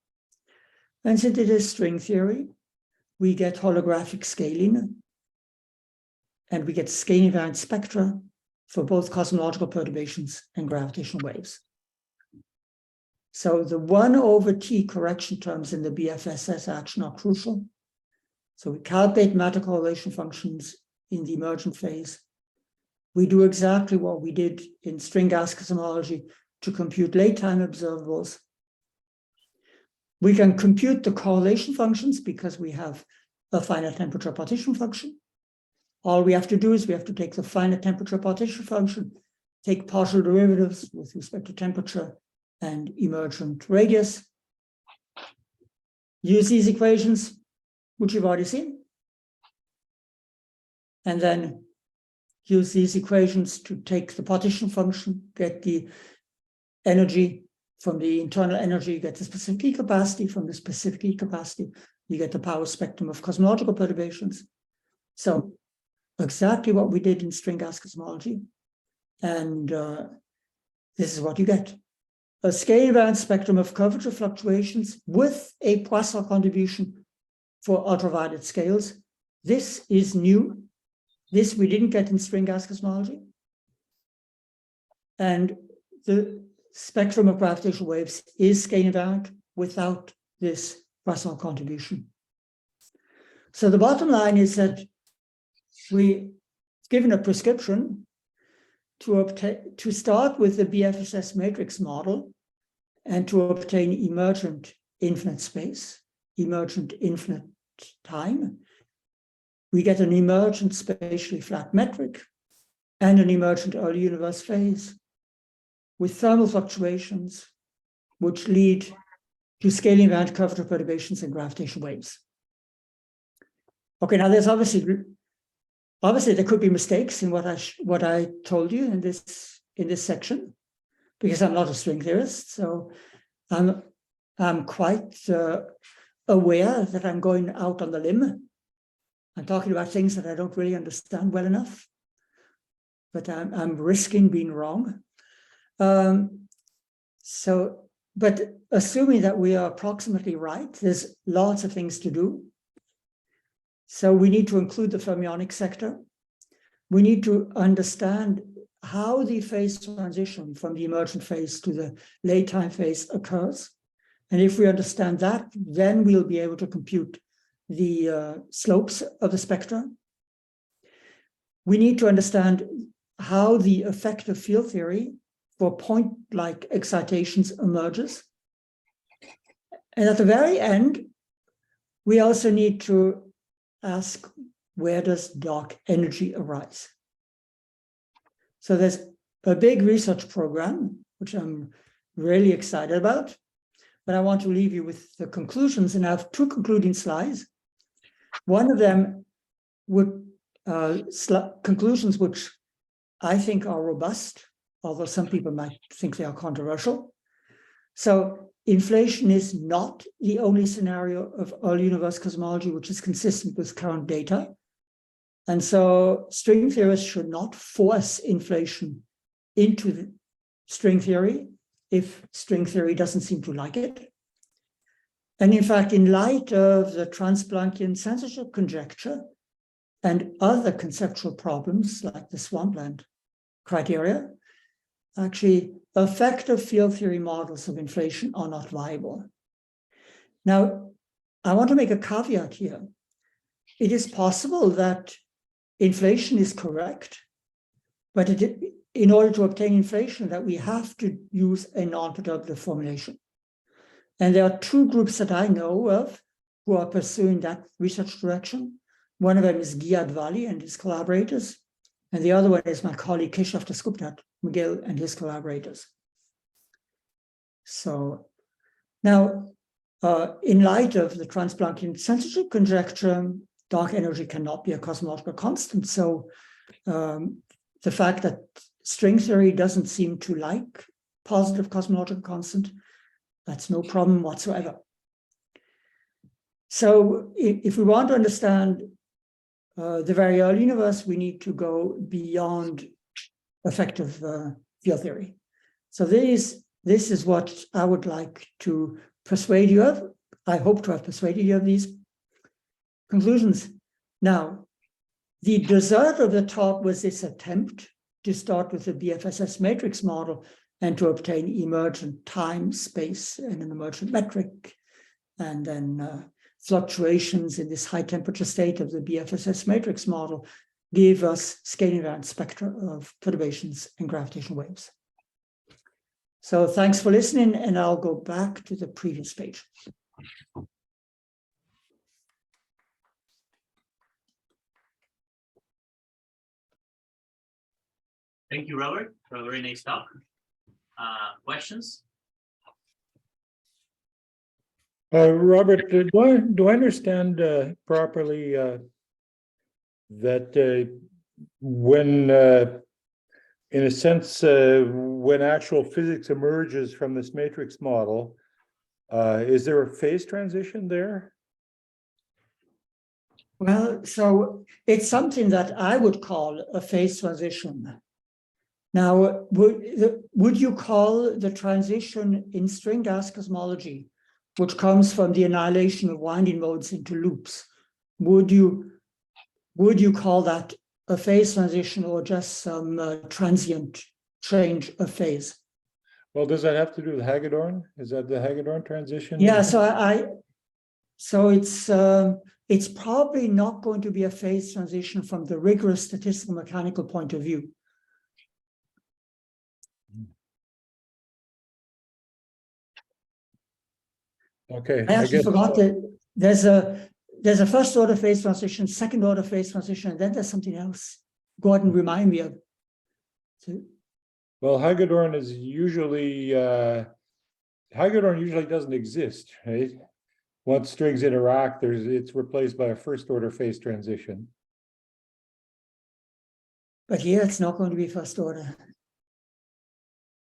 Speaker 1: And since it is string theory, we get holographic scaling, and we get scaling invariant spectra for both cosmological perturbations and gravitational waves. So the 1/T correction terms in the BFSS action are crucial. So we calculate matter correlation functions in the emergent phase. We do exactly what we did in string gas cosmology to compute late time observables. We can compute the correlation functions because we have a finite temperature partition function. All we have to do is we have to take the finite temperature partition function, take partial derivatives with respect to temperature and emergent radius, use these equations, which you've already seen, and then use these equations to take the partition function, get the energy from the internal energy, get the specific heat capacity. From the specific heat capacity, you get the power spectrum of cosmological perturbations. So exactly what we did in string gas cosmology. And this is what you get. A scale invariant spectrum of curvature fluctuations with a Poisson contribution for ultraviolet scales. This is new. This we didn't get in string gas cosmology. And the spectrum of gravitational waves is scale invariant without this Poisson contribution. So the bottom line is that we given a prescription to start with the BFSS matrix model and to obtain emergent infinite space, emergent infinite time. We get an emergent spatially flat metric and an emergent early universe phase with thermal fluctuations which lead to scaling invariant curvature perturbations and gravitational waves. Okay, now there's obviously there could be mistakes in what I told you in this section, because I'm not a string theorist. So I'm quite aware that I'm going out on the limb. I'm talking about things that I don't really understand well enough, but I'm risking being wrong. But assuming that we are approximately right, there's lots of things to do. So we need to include the fermionic sector. We need to understand how the phase transition from the emergent phase to the late time phase occurs. And if we understand that, then we'll be able to compute the slopes of the spectra. We need to understand how the effective field theory for point-like excitations emerges. And at the very end, we also need to ask, where does dark energy arise? So there's a big research program, which I'm really excited about, but I want to leave you with the conclusions, and I have two concluding slides. One of them would conclusions which I think are robust, although some people might think they are controversial. So inflation is not the only scenario of early universe cosmology which is consistent with current data. And so string theorists should not force inflation into the string theory if string theory doesn't seem to like it. And in fact, in light of the Trans-Planckian Censorship Conjecture, and other conceptual problems like the swampland criteria, actually effective field theory models of inflation are not viable. Now, I want to make a caveat here. It is possible that inflation is correct, but in order to obtain inflation, that we have to use a non-perturbative formulation. And there are two groups that I know of who are pursuing that research direction. One of them is Giyad Vali and his collaborators, and the other one is my colleague Keshav Dasgupta, McGill and his collaborators. So now, in light of the Trans-Planckian Censorship Conjecture, dark energy cannot be a cosmological constant. So the fact that string theory doesn't seem to like positive cosmological constant, that's no problem whatsoever. So if we want to understand the very early universe, we need to go beyond effective field theory. So this is what I would like to persuade you of. I hope to have persuaded you of these conclusions. Now, the dessert of the talk was this attempt to start with the BFSS matrix model and to obtain emergent time, space, and an emergent metric, and then fluctuations in this high temperature state of the BFSS matrix model give us scaling invariant spectra of perturbations and gravitational waves. So thanks for listening, and I'll go back to the previous page.
Speaker 2: Thank you, Robert, for a very nice talk. Questions?
Speaker 4: Robert, do I understand properly that when, in a sense, when actual physics emerges from this matrix model, is there a phase transition there?
Speaker 1: Well, so it's something that I would call a phase transition. Now, would you call the transition in string gas cosmology, which comes from the annihilation of winding modes into loops, would you call that a phase transition or just some transient change of phase?
Speaker 4: Well, does that have to do with Hagedorn? Is that the Hagedorn transition?
Speaker 1: Yeah, so it's probably not going to be a phase transition from the rigorous statistical mechanical point of view.
Speaker 4: Okay.
Speaker 1: I actually forgot that there's a first order phase transition, second order phase transition, and then there's something else. Go ahead and remind me of.
Speaker 4: Well, Hagedorn is usually Hagedorn usually doesn't exist, right? Once strings interact, it's replaced by a first order phase transition.
Speaker 1: But here it's not going to be first order.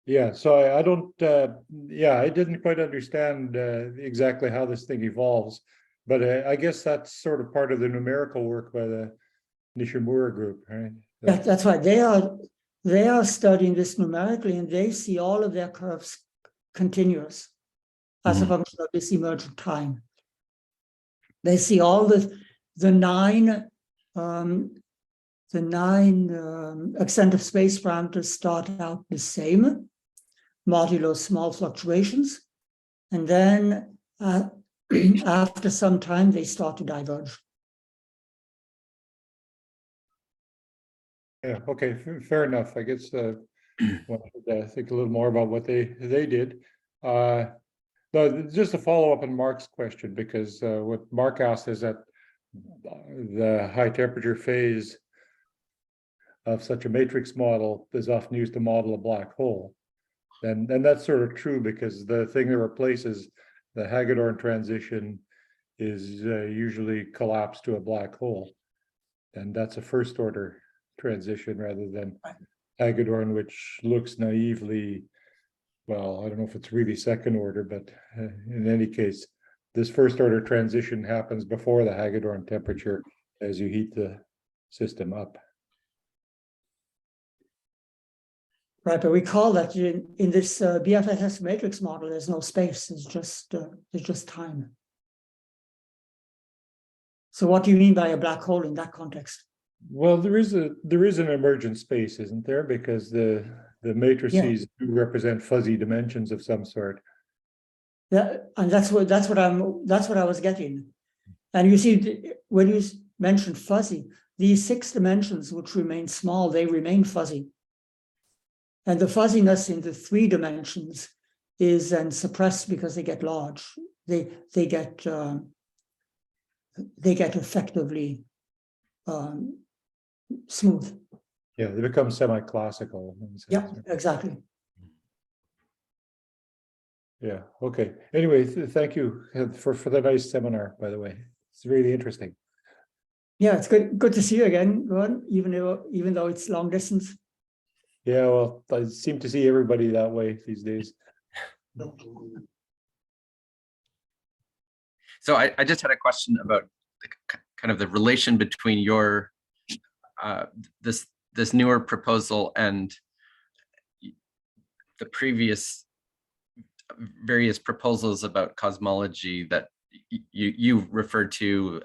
Speaker 4: Yeah, so I don't, I didn't quite understand exactly how this thing evolves, but I guess that's sort of part of the numerical work by the Nishimura group, right?
Speaker 1: That's right. They are studying this numerically, and they see all of their curves continuous as a function of this emergent time. They see all the nine extent of space parameters start out the same, modulo small fluctuations, and then after some time they start to diverge.
Speaker 4: Yeah, okay, fair enough. I guess want to think a little more about what they did. Just to follow up on Mark's question, because what Mark asked is that the high temperature phase of such a matrix model is often used to model a black hole. And that's sort of true, because the thing that replaces the Hagedorn transition is usually collapsed to a black hole. And that's a first order transition rather than Hagedorn, which looks naively, well, I don't know if it's really second order, but in any case, this first order transition happens before the Hagedorn temperature as you heat the system up.
Speaker 1: Right, but we call that in this BFSS matrix model, there's no space, it's just time. So what do you mean by a black hole in that context?
Speaker 4: Well, there is an emergent space, isn't there? Because the matrices do represent fuzzy dimensions of some sort.
Speaker 1: Yeah, and that's what I was getting. And you see, when you mentioned fuzzy, these 6 dimensions which remain small, they remain fuzzy. And the fuzziness in the 3 dimensions is then suppressed because they get large. They get effectively smooth.
Speaker 4: Yeah, they become semi-classical.
Speaker 1: Yeah, exactly.
Speaker 4: Yeah. Okay. Anyway, thank you for the nice seminar. By the way, it's really interesting.
Speaker 1: Yeah, it's good to see you again, Ron, even though it's long distance.
Speaker 4: Yeah. Well, I seem to see everybody that way these days.
Speaker 3: So I just had a question about kind of the relation between your this newer proposal and the previous various proposals about cosmology that you referred to,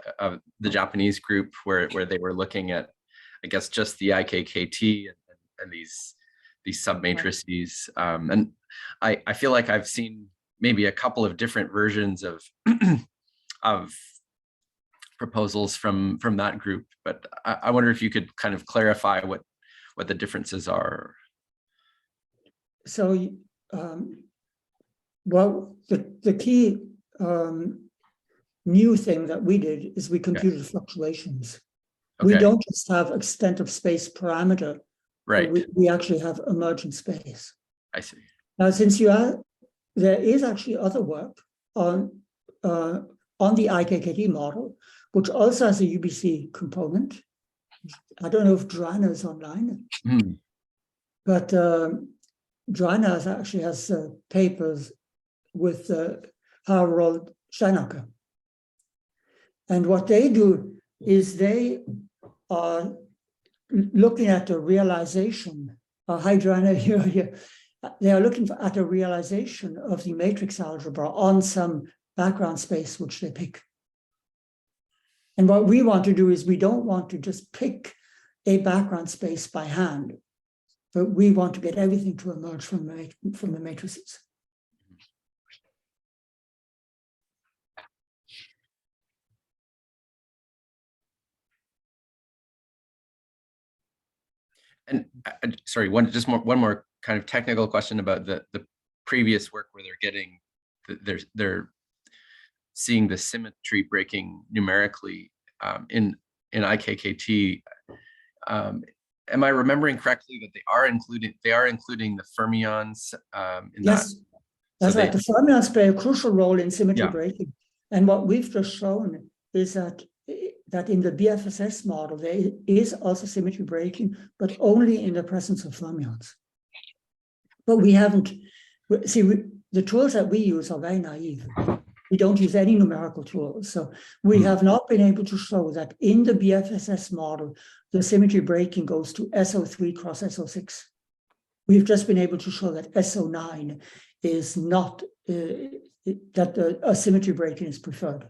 Speaker 3: the Japanese group where they were looking at, I guess, just the IKKT and these submatrices. And I feel like I've seen maybe a couple of different versions of of proposals from that group, but I wonder if you could kind of clarify what the differences are.
Speaker 1: So, well, the key new thing that we did is we computed fluctuations.
Speaker 3: Okay.
Speaker 1: We don't just have extent of space parameter,
Speaker 3: Right.
Speaker 1: We actually have emergent space.
Speaker 3: I see.
Speaker 1: Now, since there is actually other work on the IKKT model, which also has a UBC component. I don't know if Joanna is online, but Joanna actually has papers with Harold Steinacker. And what they do is they are looking at the realization. Hi, Joanna, you're here. They are looking at a realization of the matrix algebra on some background space which they pick. And what we want to do is we don't want to just pick a background space by hand, but we want to get everything to emerge from the matrices.
Speaker 3: And sorry, one more kind of technical question about the previous work where they're getting they're seeing the symmetry breaking numerically in IKKT. Am I remembering correctly that they are including the fermions in
Speaker 1: yes,
Speaker 3: that?
Speaker 1: That's
Speaker 3: so
Speaker 1: right. The fermions play a crucial role in symmetry
Speaker 3: Yeah.
Speaker 1: breaking. And what we've just shown is that in the BFSS model, there is also symmetry breaking, but only in the presence of fermions. But we haven't, the tools that we use are very naive. We don't use any numerical tools. So we have not been able to show that in the BFSS model, the symmetry breaking goes to SO3 cross SO6. We've just been able to show that SO9 is not, that a symmetry breaking is preferred.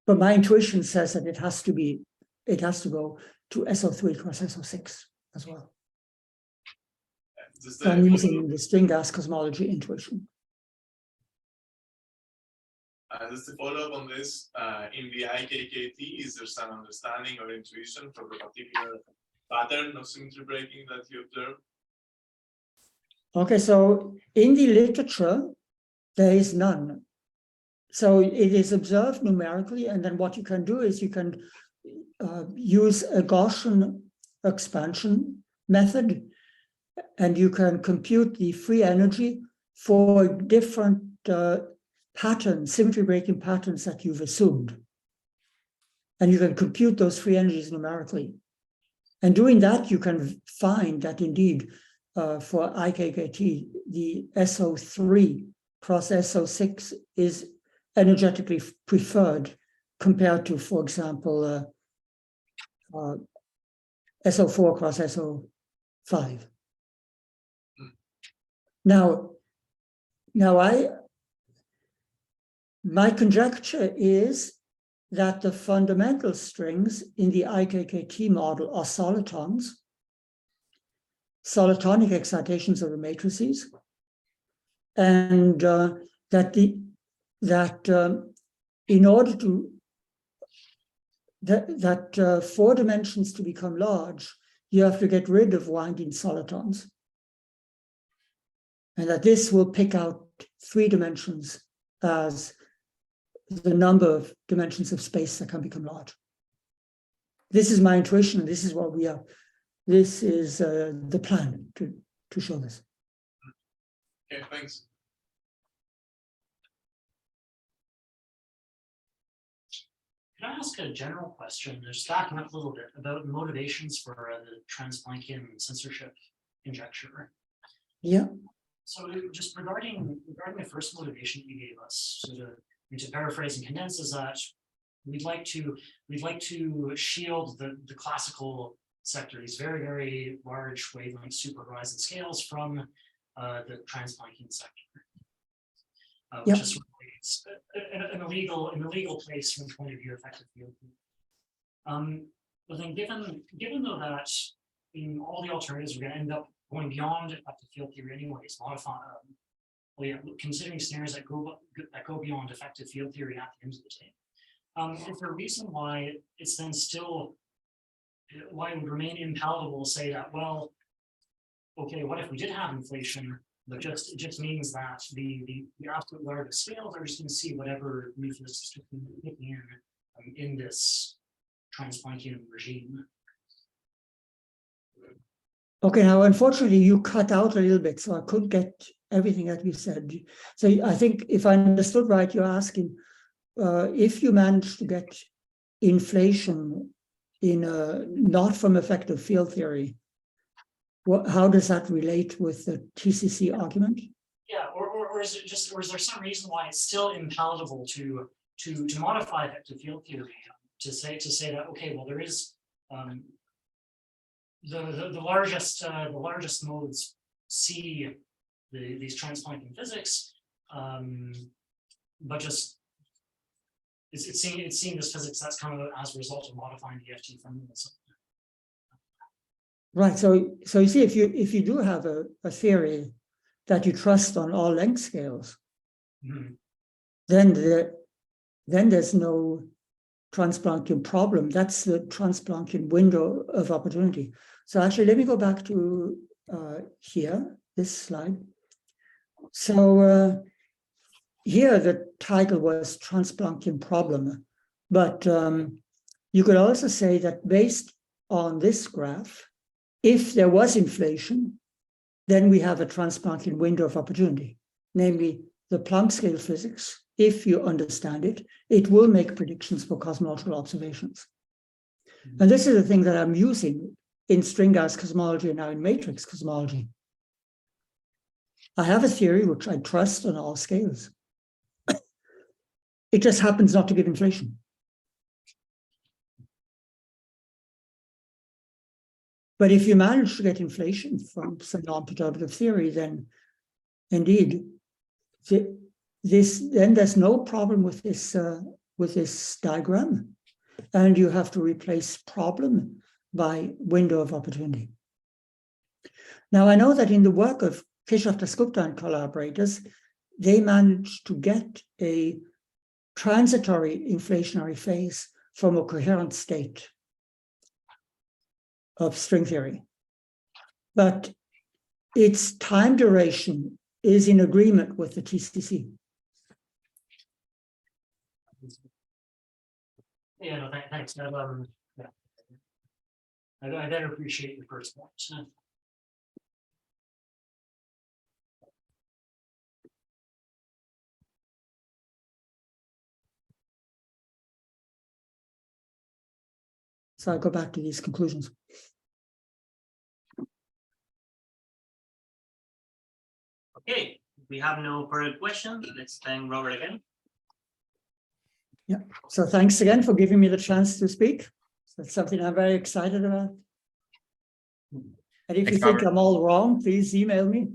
Speaker 1: But my intuition says that it has to go to SO3 cross SO6 as well. So I'm using the string gas cosmology intuition.
Speaker 5: Just to follow up on this, in the IKKT, is there some understanding or intuition for the particular pattern of symmetry breaking that you observe?
Speaker 1: Okay, so in the literature, there is none. So it is observed numerically, and then what you can do is you can use a Gaussian expansion method, and you can compute the free energy for different patterns, symmetry breaking patterns that you've assumed. And you can compute those free energies numerically. And doing that, you can find that indeed, for IKKT, the SO3 cross SO6 is energetically preferred compared to, for example, SO4 cross SO5. Now My conjecture is that the fundamental strings in the IKKT model are solitons, solitonic excitations of the matrices, and in order to four dimensions to become large, you have to get rid of winding solitons, and that this will pick out three dimensions as the number of dimensions of space that can become large. This is my intuition, and this is what we are. This is the plan to show this.
Speaker 5: Okay, thanks.
Speaker 6: Can I ask a general question, just backing up a little bit, about motivations for the Trans-Planckian Censorship Conjecture?
Speaker 1: Yeah.
Speaker 6: So just regarding the first motivation you gave us, so to paraphrase and condense, is that we'd like to shield the classical sector, these very, very large wavelength super horizon scales, from the Trans-Planckian sector, which is in a legal place from the point of view of effective field theory. But then given though that in all the alternatives we're going to end up going beyond effective field theory anyways, considering scenarios that go beyond effective field theory at the end of the day, is there a reason why it's then still, why it would remain impalatable to say that, well, okay, what if we did have inflation, but it just means that the absolute largest scales are just going to see whatever new physicists are picking in this Trans-Planckian regime?
Speaker 1: Okay, now unfortunately you cut out a little bit, so I couldn't get everything that you said. So I think if I understood right, you're asking if you manage to get inflation in not from effective field theory, how does that relate with the TCC argument?
Speaker 6: Yeah, or is it just, or is there some reason why it's still impalatable to modify effective field theory to say that, okay, well, there is the largest modes see these Trans-Planckian physics, but just it's seeing this physics that's come out as a result of modifying the FT formalism.
Speaker 1: Right. So you see, if you do have a theory that you trust on all length scales, then there's no Trans-Planckian problem. That's the Trans-Planckian window of opportunity. So actually, let me go back to here, this slide. So here the title was Trans-Planckian problem, but you could also say that based on this graph, if there was inflation, then we have a Trans-Planckian window of opportunity, namely the Planck scale physics. If you understand it, it will make predictions for cosmological observations. And this is the thing that I'm using in string-gas cosmology and now in matrix cosmology. I have a theory which I trust on all scales. It just happens not to give inflation. But if you manage to get inflation from some non-perturbative theory, then indeed, then there's no problem with this diagram, and you have to replace problem by window of opportunity. Now, I know that in the work of Keshav Dasgupta and collaborators, they managed to get a transitory inflationary phase from a coherent state of string theory, but its time duration is in agreement with the TCC.
Speaker 6: Yeah, no, thanks. I better appreciate your first point.
Speaker 1: So I'll go back to these conclusions.
Speaker 2: Okay, we have no further questions. Let's thank Robert again.
Speaker 1: Yeah, so thanks again for giving me the chance to speak. That's something I'm very excited about. And if you think I'm all wrong, please email me.